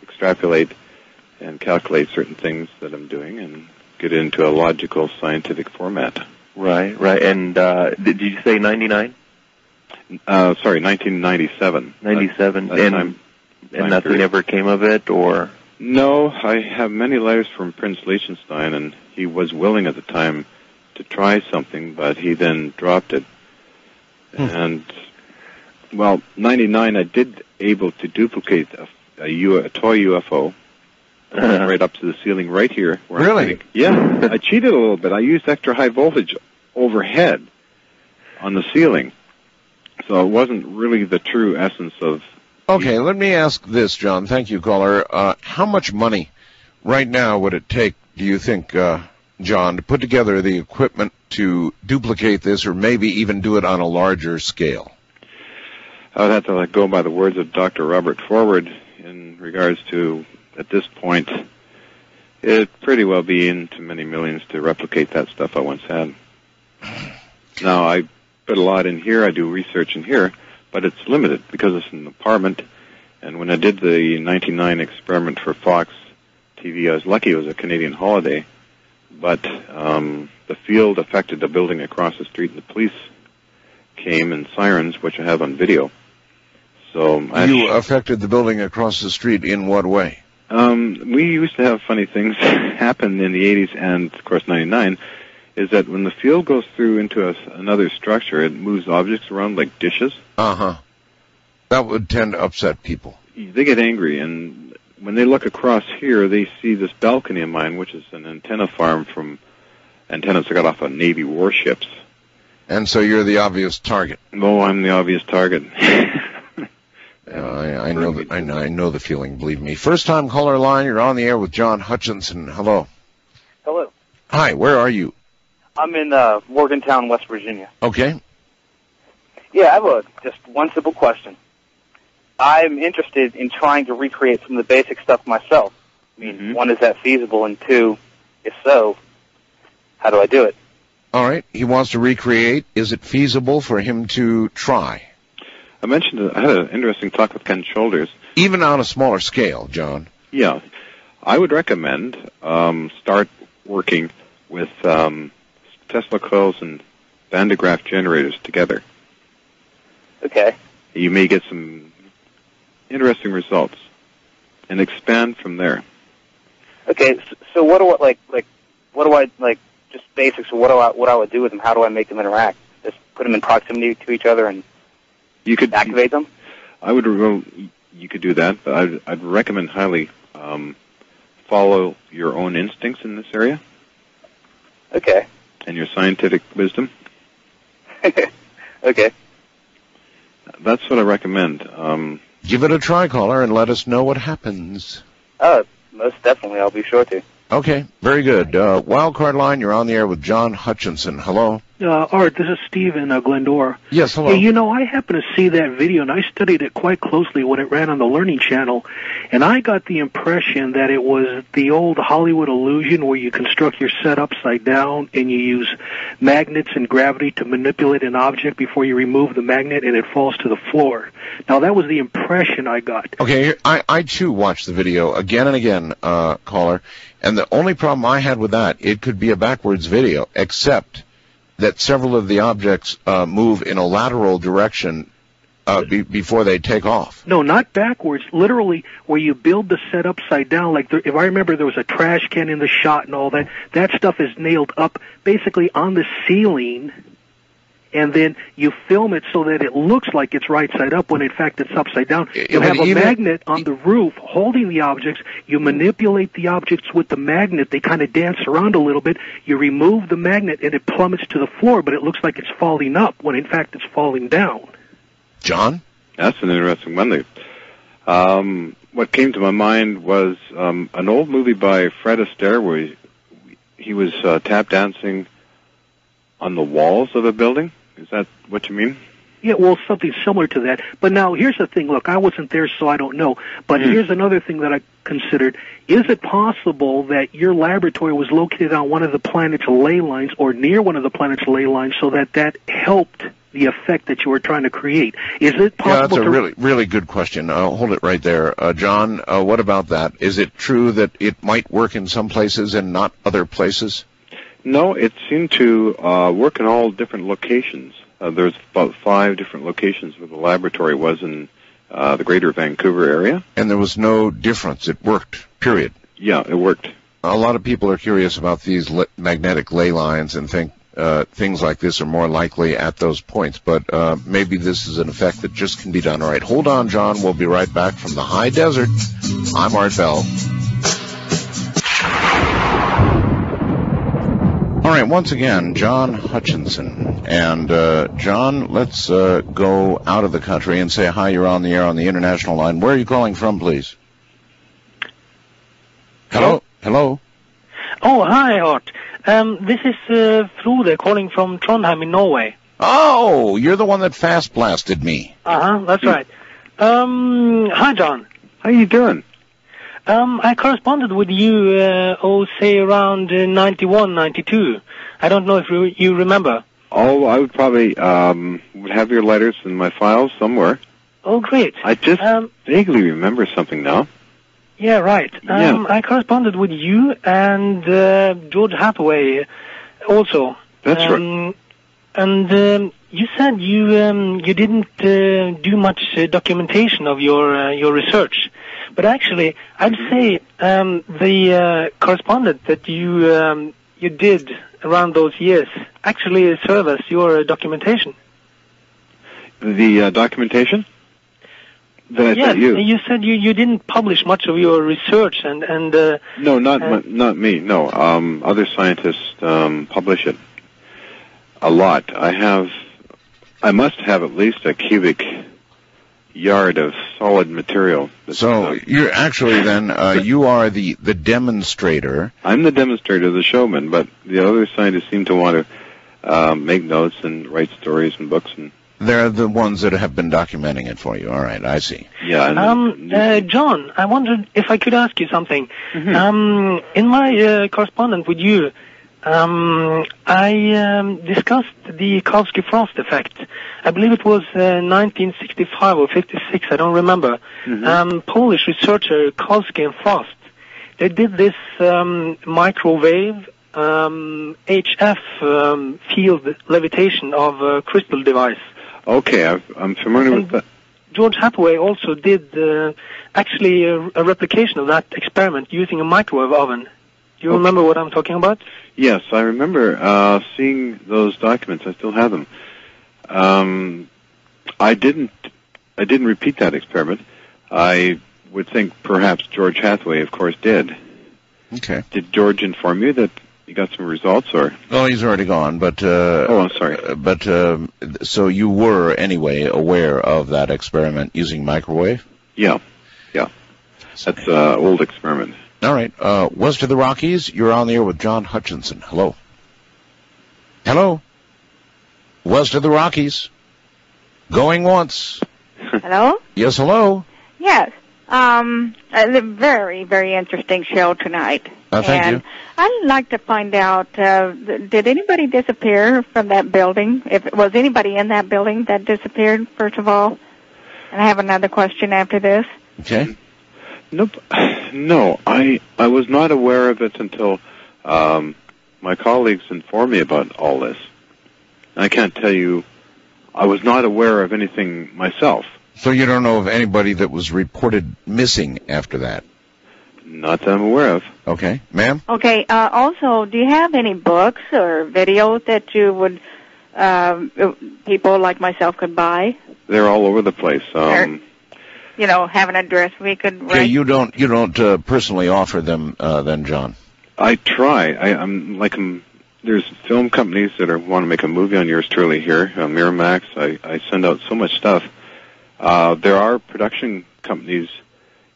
B: extrapolate and calculate certain things that I'm doing and get it into a logical scientific format.
I: Right. And did you say 99?
B: Sorry, 1997.
I: 97.
B: And
I: nothing
B: period.
I: ever came of it, or?
B: No, I have many letters from Prince Liechtenstein, and he was willing at the time to try something, but he then dropped it. And, 99, I did able to duplicate a toy UFO right up to the ceiling right here. Where I'm
A: Really?
B: sitting. Yeah, I cheated a little bit. I used extra high voltage overhead on the ceiling, so it wasn't really the true essence of.
A: Okay, let me ask this, John. Thank you, caller. How much money right now would it take, do you think, John, to put together the equipment to duplicate this or maybe even do it on a larger scale?
B: I would have to go by the words of Dr. Robert Forward in regards to, at this point, it'd pretty well be into many millions to replicate that stuff I once had. Now, I put a lot in here. I do research in here. But it's limited because it's an apartment. And when I did the 99 experiment for Fox TV, I was lucky it was a Canadian holiday. But the field affected the building across the street, and the police came in sirens, which I have on video. So
A: you affected the building across the street in what way?
B: We used to have funny things happen in the 80s and, of course, 99. Is that when the field goes through into another structure, it moves objects around like dishes.
A: Uh-huh. That would tend to upset people.
B: They get angry, and when they look across here, they see this balcony of mine, which is an antenna farm from antennas I got off of Navy warships.
A: And so you're the obvious target.
B: Oh, I'm the obvious target.
A: I know the feeling, believe me. First-time caller line, you're on the air with John Hutchinson. Hello.
J: Hello.
A: Hi, where are you?
J: I'm in Morgantown, West Virginia.
A: Okay.
J: Yeah, I have just one simple question. I'm interested in trying to recreate some of the basic stuff myself. I mean, one, is that feasible? And two, if so, how do I do it?
A: All right. He wants to recreate. Is it feasible for him to try?
B: I mentioned I had an interesting talk with Ken Shoulders.
A: Even on a smaller scale, John.
B: Yeah. I would recommend start working with Tesla coils and Van de Graaff generators together.
J: Okay.
B: You may get some interesting results and expand from there.
J: Okay, so what do I just basics of what I would do with them? How do I make them interact? Just put them in proximity to each other and
B: you could
J: activate them?
B: You could do that, but I'd recommend highly follow your own instincts in this area.
J: Okay.
B: And your scientific wisdom.
J: Okay.
B: That's what I recommend.
A: Give it a try, caller, and let us know what happens.
J: Most definitely. I'll be sure to.
A: Okay, very good. Wildcard line, you're on the air with John Hutchinson. Hello.
K: Art, this is Steve in Glendora.
A: Yes, hello.
K: Hey, I happened to see that video, and I studied it quite closely when it ran on the Learning Channel, and I got the impression that it was the old Hollywood illusion where you construct your set upside down and you use magnets and gravity to manipulate an object before you remove the magnet and it falls to the floor. Now, that was the impression I got.
A: Okay, I too watched the video again and again, caller, and the only problem I had with that, it could be a backwards video, except that several of the objects move in a lateral direction before they take off.
K: No, not backwards. Literally, where you build the set upside down. Like, if I remember, there was a trash can in the shot and all that. That stuff is nailed up basically on the ceiling, and then you film it so that it looks like it's right side up when in fact it's upside down. You have a magnet on the roof holding the objects. You manipulate the objects with the magnet. They kind of dance around a little bit. You remove the magnet and it plummets to the floor, but it looks like it's falling up when in fact it's falling down.
A: John?
B: That's an interesting one. What came to my mind was an old movie by Fred Astaire where he was tap dancing on the walls of a building. Is that what you mean?
K: Yeah, well, something similar to that. But now, here's the thing. Look, I wasn't there, so I don't know. But here's another thing that I considered. Is it possible that your laboratory was located on one of the planet's ley lines or near one of the planet's ley lines so that helped the effect that you were trying to create? Is it possible?
A: Yeah, that's a really, really good question. Hold it right there. John, what about that? Is it true that it might work in some places and not other places?
B: No, it seemed to work in all different locations. There's about 5 different locations where the laboratory was in the greater Vancouver area.
A: And there was no difference. It worked, period.
B: Yeah, it worked.
A: A lot of people are curious about these magnetic ley lines and think things like this are more likely at those points, but maybe this is an effect that just can be done. All right, hold on, John. We'll be right back from the high desert. I'm Art Bell. All right, once again, John Hutchinson. And, John, let's go out of the country and say hi. You're on the air on the international line. Where are you calling from, please? Hello? Hello?
L: Oh, hi, Art. This is Frode calling from Trondheim in Norway.
A: Oh, you're the one that fast blasted me.
L: That's right. Hi, John.
B: How you doing?
L: I corresponded with you, say around 91, 92. I don't know if you remember.
B: Oh, I would probably would have your letters in my files somewhere.
L: Oh, great.
B: I just vaguely remember something now.
L: Yeah, right. I corresponded with you and George Hathaway also.
B: That's right.
L: And you said you didn't do much documentation of your research, but actually, I'd say the correspondence that you did around those years actually serve as your documentation.
B: The documentation? Yes,
L: you said you didn't publish much of your research and
B: no, not me. No, other scientists publish it a lot. I must have at least a cubic yard of solid material.
A: So you're actually then you are the demonstrator.
B: I'm the demonstrator, the showman, but the other scientists seem to want to make notes and write stories and books and.
A: They're the ones that have been documenting it for you. All right, I see.
B: Yeah.
L: John, I wondered if I could ask you something. Mm-hmm. In my correspondence with you, I discussed the Kalski-Frost effect. I believe it was 1965 or 56. I don't remember. Mm-hmm. Polish researcher Kalski and Frost. They did this microwave HF field levitation of a crystal device.
B: Okay, I'm familiar with that.
L: George Hathaway also did actually a replication of that experiment using a microwave oven. Do you remember what I'm talking about?
B: Yes, I remember seeing those documents. I still have them. I didn't repeat that experiment. I would think perhaps George Hathaway, of course, did.
A: Okay.
B: Did George inform you that you got some results, or?
A: Well, he's already gone, but...
B: oh, I'm sorry.
A: But, so you were, anyway, aware of that experiment using microwave?
B: Yeah. That's an old experiment.
A: All right. West of the Rockies, you're on the air with John Hutchinson. Hello. Hello. West of the Rockies. Going once.
M: Hello?
A: Yes, hello.
M: Yes. A very, very interesting show tonight.
A: Thank you.
M: I'd like to find out, did anybody disappear from that building? Was anybody in that building that disappeared, first of all? And I have another question after this.
A: Okay.
B: Nope. No, I was not aware of it until my colleagues informed me about all this. I can't tell you, I was not aware of anything myself.
A: So you don't know of anybody that was reported missing after that?
B: Not that I'm aware of.
A: Okay. Ma'am?
M: Okay, also, do you have any books or videos that you would people like myself could buy?
B: They're all over the place.
M: Or, have an address we could write?
A: Okay, you don't personally offer them then, John?
B: I try. There's film companies that want to make a movie on yours truly here, Miramax. I send out so much stuff. There are production companies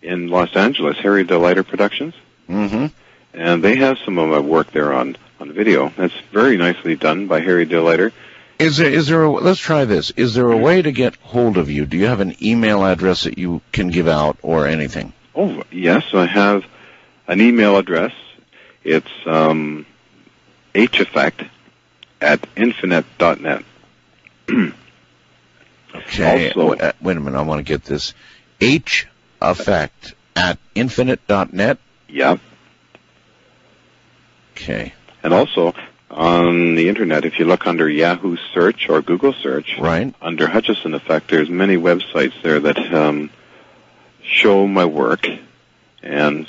B: in Los Angeles, Harry DeLeiter Productions, and they have some of my work there on video. That's very nicely done by Harry DeLeiter.
A: Is there let's try this. Is there a way to get hold of you? Do you have an email address that you can give out or anything?
B: Oh, yes, I have an email address. It's heffect@infinite.net.
A: Okay.
B: Also,
A: wait a minute. I want to get this. heffect@infinite.net?
B: Yeah.
A: Okay.
B: And also, on the Internet, if you look under Yahoo search or Google search,
A: right,
B: under Hutchison Effect, there's many websites there that show my work and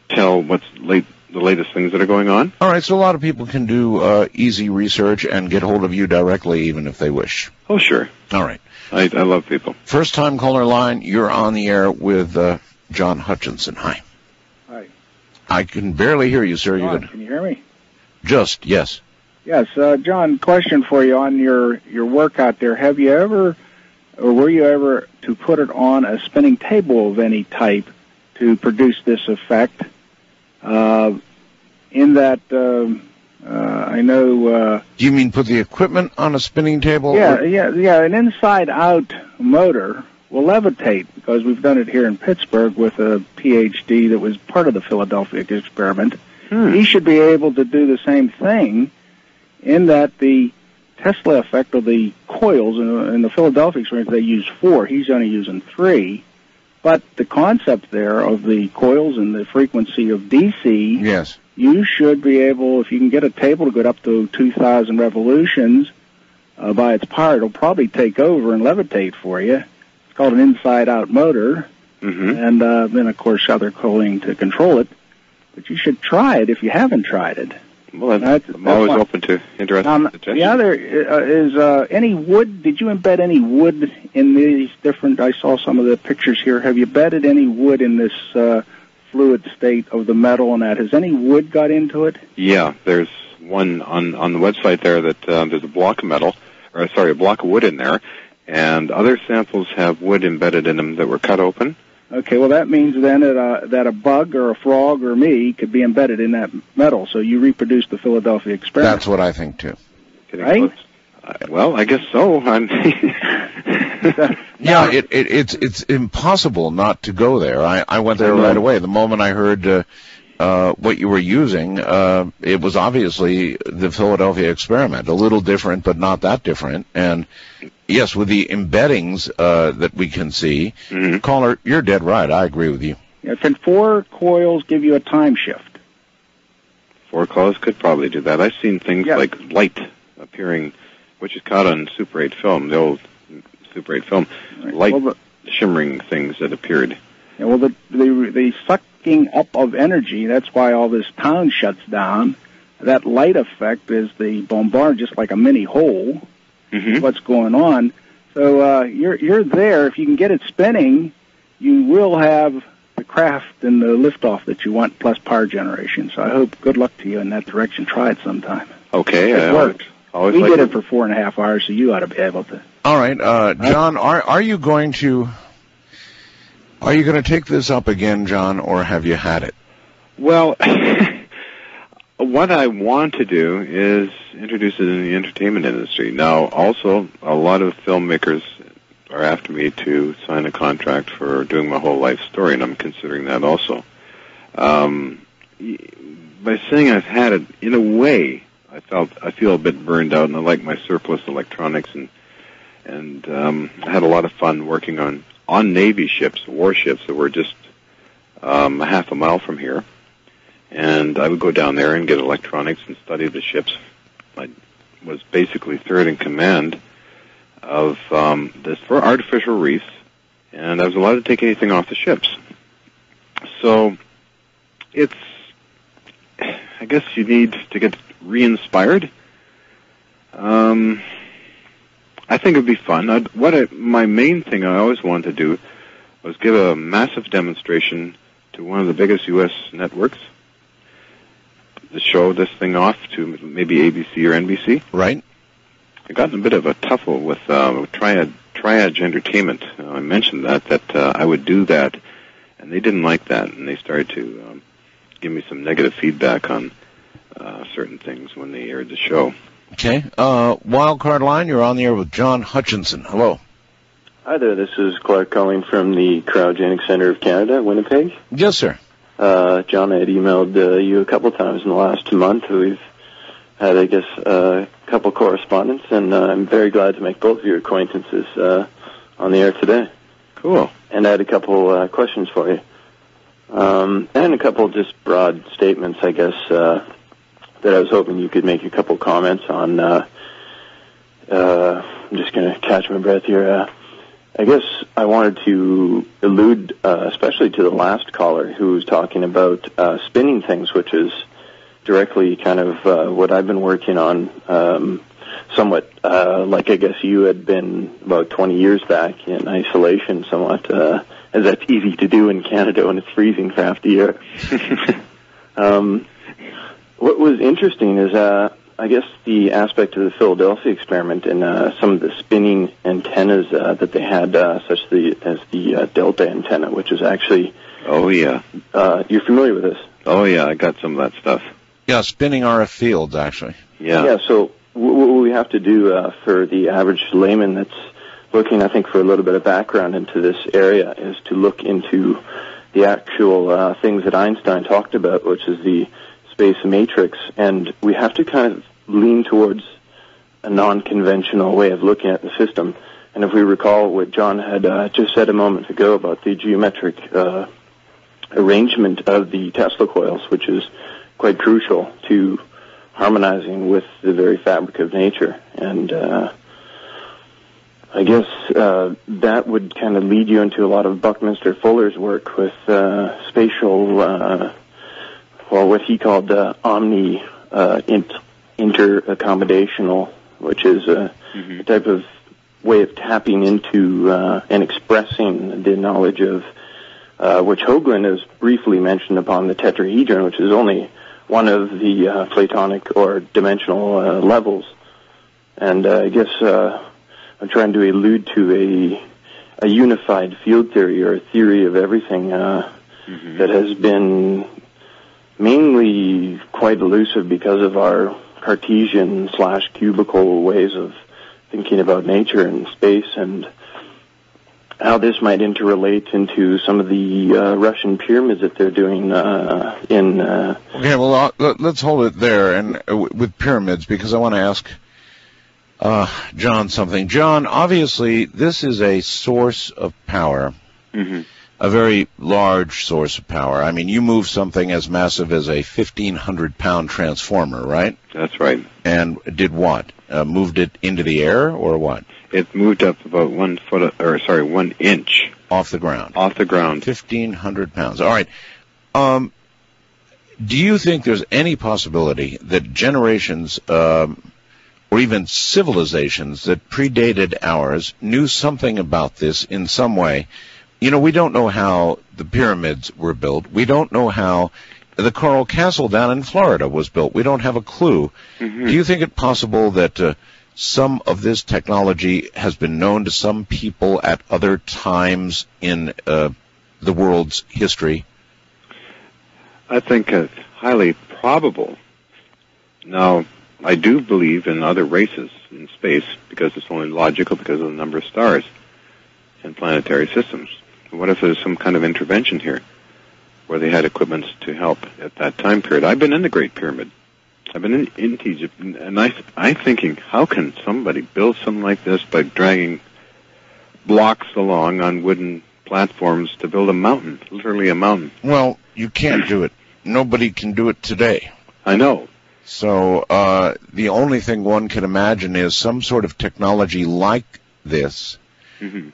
B: tell what's the latest things that are going on.
A: All right, so a lot of people can do easy research and get hold of you directly, even if they wish.
B: Oh, sure.
A: All right.
B: I love people.
A: First-time caller line, you're on the air with John Hutchinson. Hi.
N: Hi.
A: I can barely hear you, sir.
N: John, can you hear me?
A: Just, yes.
N: Yes, John, question for you on your work out there. Have you ever, or were you ever to put it on a spinning table of any type to produce this effect? In that, I know...
A: Do you mean put the equipment on a spinning table?
N: Yeah, an inside-out motor will levitate, because we've done it here in Pittsburgh with a PhD that was part of the Philadelphia experiment. He should be able to do the same thing, in that the Tesla effect of the coils, in the Philadelphia experiment they use 4, he's only using 3, but the concept there of the coils and the frequency of DC,
A: yes,
N: you should be able, if you can get a table to go up to 2,000 revolutions by its power, it'll probably take over and levitate for you. It's called an inside-out motor, and then, of course, other cooling to control it. But you should try it if you haven't tried it.
B: Well, I'm always open to interesting suggestions.
N: The other is any wood. Did you embed any wood in these different? I saw some of the pictures here. Have you embedded any wood in this fluid state of the metal and that? Has any wood got into it?
B: Yeah, there's one on the website there that there's a block of metal, a block of wood in there, and other samples have wood embedded in them that were cut open.
N: Okay, well, that means then that a bug or a frog or me could be embedded in that metal, so you reproduce the Philadelphia experiment.
A: That's what I think, too.
N: Right?
B: Well, I guess so.
A: Yeah, it's impossible not to go there. I went there right away. The moment I heard what you were using, it was obviously the Philadelphia experiment. A little different, but not that different. And yes, with the embeddings that we can see, caller, you're dead right. I agree with you.
N: Yeah, can 4 coils give you a time shift?
B: 4 coils could probably do that. I've seen things like light appearing, which is caught on Super 8 film, the old Super 8 film, light shimmering things that appeared.
N: Yeah, well, the sucking up of energy, that's why all this town shuts down. That light effect is the bombard, just like a mini hole. What's going on? So you're there. If you can get it spinning, you will have the craft and the liftoff that you want, plus power generation. So I hope good luck to you in that direction. Try it sometime.
B: Okay,
N: it worked. We did it for 4.5 hours, so you ought to be able to.
A: All right, John, are you going to take this up again, John, or have you had it?
B: Well, what I want to do is introduce it in the entertainment industry. Now, also, a lot of filmmakers are after me to sign a contract for doing my whole life story, and I'm considering that also. By saying I've had it, in a way, I feel a bit burned out, and I like my surplus electronics, and I had a lot of fun working on Navy ships, warships that were just a half a mile from here. And I would go down there and get electronics and study the ships. I was basically third in command of this for artificial reefs, and I was allowed to take anything off the ships. So I guess you need to get re-inspired. I think it'd be fun. My main thing I always wanted to do was give a massive demonstration to one of the biggest U.S. networks to show this thing off to maybe ABC or NBC.
A: Right.
B: I got in a bit of a tuffle with Triage Entertainment. I mentioned that I would do that, and they didn't like that, and they started to give me some negative feedback on certain things when they aired the show.
A: Okay. Wildcard line, you're on the air with John Hutchinson. Hello.
O: Hi there, this is Clark calling from the Cryogenic Center of Canada, Winnipeg.
A: Yes, sir.
O: John, I had emailed you a couple times in the last month. We've had, I guess, a couple correspondence, and I'm very glad to make both of your acquaintances on the air today.
B: Cool.
O: And I had a couple questions for you. And a couple just broad statements, I guess, that I was hoping you could make a couple comments on. I'm just going to catch my breath here. I guess I wanted to allude especially to the last caller who was talking about spinning things, which is directly kind of what I've been working on, somewhat like I guess you had been about 20 years back in isolation, somewhat, as that's easy to do in Canada when it's freezing for half the year. What was interesting is, I guess, the aspect of the Philadelphia experiment and some of the spinning antennas that they had, such as the Delta antenna, which is actually...
B: Oh, yeah.
O: You're familiar with this?
B: Oh, yeah, I got some of that stuff.
A: Yeah, spinning RF fields, actually.
B: Yeah.
O: Yeah, so what we have to do for the average layman that's looking, I think, for a little bit of background into this area is to look into the actual things that Einstein talked about, which is the space matrix, and we have to kind of lean towards a non-conventional way of looking at the system. And if we recall what John had just said a moment ago about the geometric arrangement of the Tesla coils, which is quite crucial to harmonizing with the very fabric of nature. And I guess that would kind of lead you into a lot of Buckminster Fuller's work with spatial what he called interaccommodational, which is a type of way of tapping into and expressing the knowledge of which Hoagland has briefly mentioned upon the tetrahedron, which is only one of the Platonic or dimensional levels. And I guess I'm trying to allude to a unified field theory or a theory of everything that has been mainly quite elusive because of our Cartesian/cubical ways of thinking about nature and space, and how this might interrelate into some of the Russian pyramids that they're doing in...
A: Okay, well, let's hold it there and with pyramids, because I want to ask John something. John, obviously, this is a source of power. A very large source of power. I mean, you move something as massive as a 1,500-pound transformer, right?
B: That's right.
A: And did what? Moved it into the air, or what?
B: It moved up about 1 inch.
A: Off the ground.
B: Off the ground.
A: 1,500 pounds. All right. Do you think there's any possibility that generations, or even civilizations that predated ours, knew something about this in some way? You know, we don't know how the pyramids were built. We don't know how the Coral Castle down in Florida was built. We don't have a clue. Do you think it possible that some of this technology has been known to some people at other times in the world's history?
B: I think it's highly probable. Now, I do believe in other races in space because it's only logical because of the number of stars in planetary systems. What if there's some kind of intervention here where they had equipment to help at that time period? I've been in the Great Pyramid. I've been in Egypt, and I'm thinking, how can somebody build something like this by dragging blocks along on wooden platforms to build a mountain, literally a mountain?
A: Well, you can't do it. Nobody can do it today.
B: I know.
A: So the only thing one can imagine is some sort of technology like this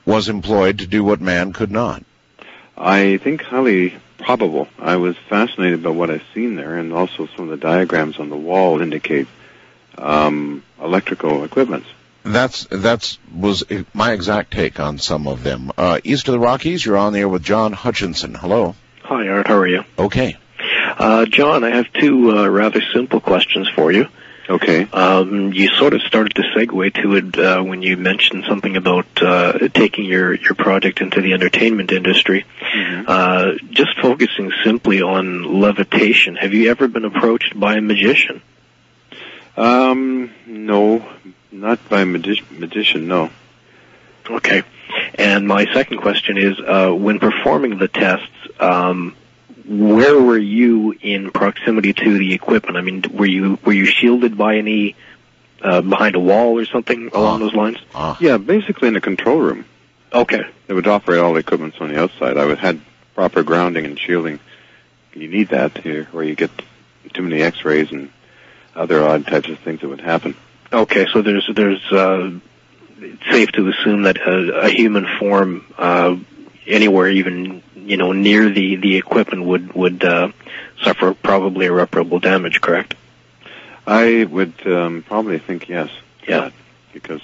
A: was employed to do what man could not.
B: I think highly probable. I was fascinated by what I've seen there, and also some of the diagrams on the wall indicate electrical equipments.
A: That's was my exact take on some of them. East of the Rockies, you're on the air with John Hutchinson. Hello.
P: Hi, Art. How are you?
A: Okay.
P: John, I have two rather simple questions for you.
B: Okay.
P: You sort of started to segue to it when you mentioned something about taking your project into the entertainment industry.
B: Mm-hmm.
P: Just focusing simply on levitation, have you ever been approached by a magician?
B: No, not by a magician, no.
P: Okay. And my second question is, when performing the tests, where were you in proximity to the equipment? I mean, were you shielded by any behind a wall or something along those lines?
B: Yeah, basically in the control room.
P: Okay.
B: They would operate all the equipment on the outside. I had proper grounding and shielding. You need that here, where you get too many X-rays and other odd types of things that would happen.
P: Okay, so there's it's safe to assume that a human form anywhere, even near the equipment, would suffer probably irreparable damage. Correct?
B: I would probably think yes.
P: Yeah,
B: because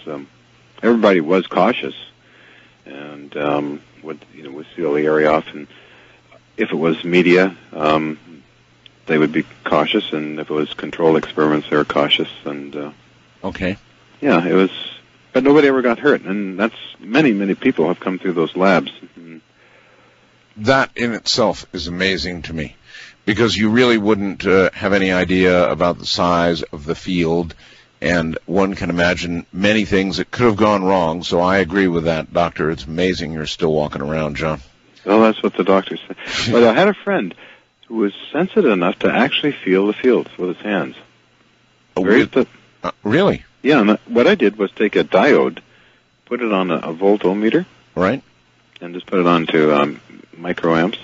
B: everybody was cautious and would seal the area off, and if it was media, they would be cautious, and if it was controlled experiments, they were cautious, and
A: okay.
B: Yeah, it was, but nobody ever got hurt, and that's many people have come through those labs.
A: That in itself is amazing to me, because you really wouldn't have any idea about the size of the field, and one can imagine many things that could have gone wrong. So I agree with that, Doctor. It's amazing you're still walking around, John.
B: Well, that's what the doctor said. But I had a friend who was sensitive enough to actually feel the fields with his hands.
A: Really?
B: Yeah, and what I did was take a diode, put it on a voltometer.
A: Right.
B: And just put it onto microamps,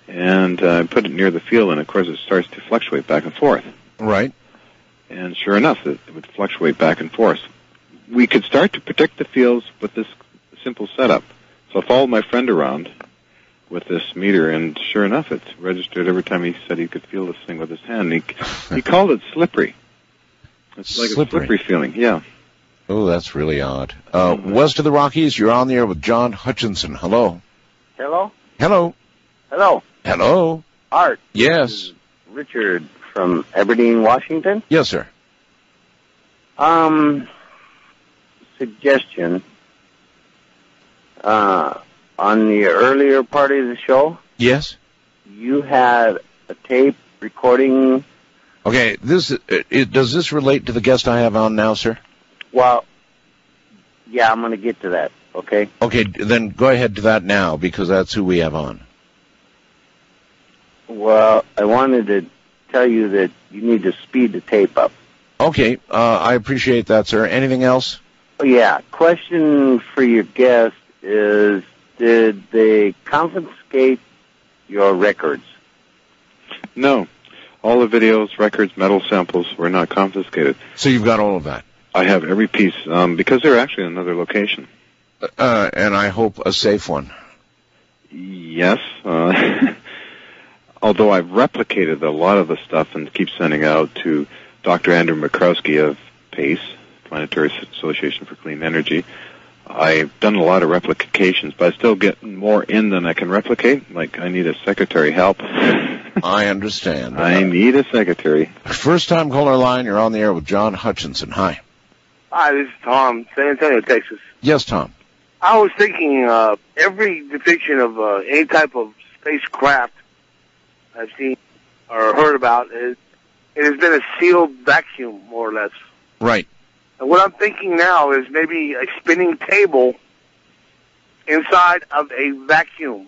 B: and put it near the field, and of course it starts to fluctuate back and forth.
A: Right.
B: And sure enough, it would fluctuate back and forth. We could start to predict the fields with this simple setup. So I followed my friend around with this meter, and sure enough, it registered every time he said he could feel this thing with his hand. He called it slippery. It's like a slippery feeling, yeah.
A: Oh, that's really odd. West of the Rockies, you're on the air with John Hutchinson. Hello.
Q: Hello?
A: Hello.
Q: Hello.
A: Hello.
Q: Art.
A: Yes.
Q: Richard from Aberdeen, Washington.
A: Yes, sir.
Q: Suggestion. On the earlier part of the show.
A: Yes.
Q: You had a tape recording.
A: Okay, does this relate to the guest I have on now, sir?
Q: Well, yeah, I'm going to get to that, okay?
A: Okay, then go ahead to that now, because that's who we have on.
Q: Well, I wanted to tell you that you need to speed the tape up.
A: Okay, I appreciate that, sir. Anything else?
Q: Yeah, question for your guest is, did they confiscate your records?
B: No. All the videos, records, metal samples were not confiscated.
A: So you've got all of that?
B: I have every piece, because they're actually in another location.
A: And I hope a safe one.
B: Yes. Although I've replicated a lot of the stuff and keep sending out to Dr. Andrew Mikrowski of PACE, Planetary Association for Clean Energy. I've done a lot of replications, but I still get more in than I can replicate. Like, I need a secretary help.
A: I understand.
B: I need a secretary.
A: First time caller line, you're on the air with John Hutchinson. Hi.
R: Hi, this is Tom, San Antonio, Texas.
A: Yes, Tom.
R: I was thinking every depiction of any type of spacecraft I've seen or heard about, it has been a sealed vacuum, more or less.
A: Right.
R: And what I'm thinking now is maybe a spinning table inside of a vacuum.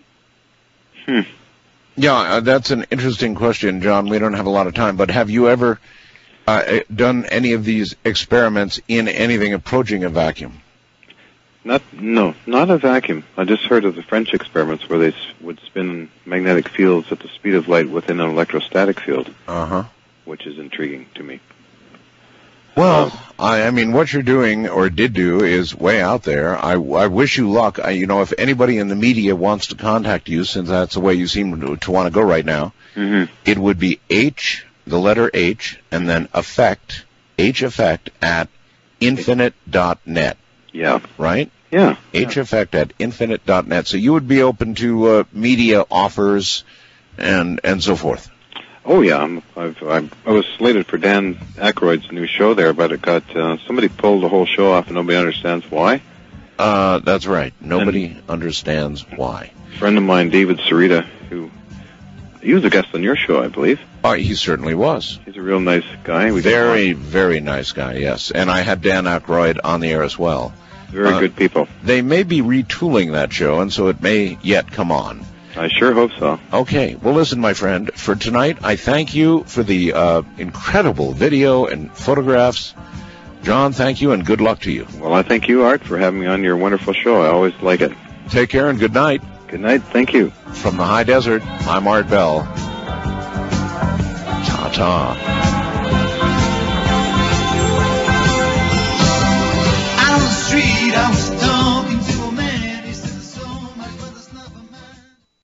A: Yeah, that's an interesting question, John. We don't have a lot of time, but have you ever done any of these experiments in anything approaching a vacuum?
B: Not a vacuum. I just heard of the French experiments where they would spin magnetic fields at the speed of light within an electrostatic field. Which is intriguing to me.
A: Well, I mean, what you're doing or did do is way out there. I wish you luck. If anybody in the media wants to contact you, since that's the way you seem to want to go right now, it would be the letter H, and then effect heffect@infinite.net.
B: Yeah.
A: Right?
B: Yeah.
A: heffect@infinite.net. So you would be open to media offers and so forth.
B: Oh yeah, I was slated for Dan Aykroyd's new show there, but it got somebody pulled the whole show off, and nobody understands why.
A: That's right. Nobody understands why.
B: A friend of mine, David Sarita, he was a guest on your show, I believe.
A: He certainly was.
B: He's a real nice guy.
A: Very nice guy, yes. And I had Dan Aykroyd on the air as well.
B: Very good people.
A: They may be retooling that show, and so it may yet come on.
B: I sure hope so.
A: Okay. Well, listen, my friend, for tonight, I thank you for the incredible video and photographs. John, thank you, and good luck to you.
B: Well, I thank you, Art, for having me on your wonderful show. I always like it.
A: Take care and good night.
B: Good night. Thank you.
A: From the high desert, I'm Art Bell. Ta-ta.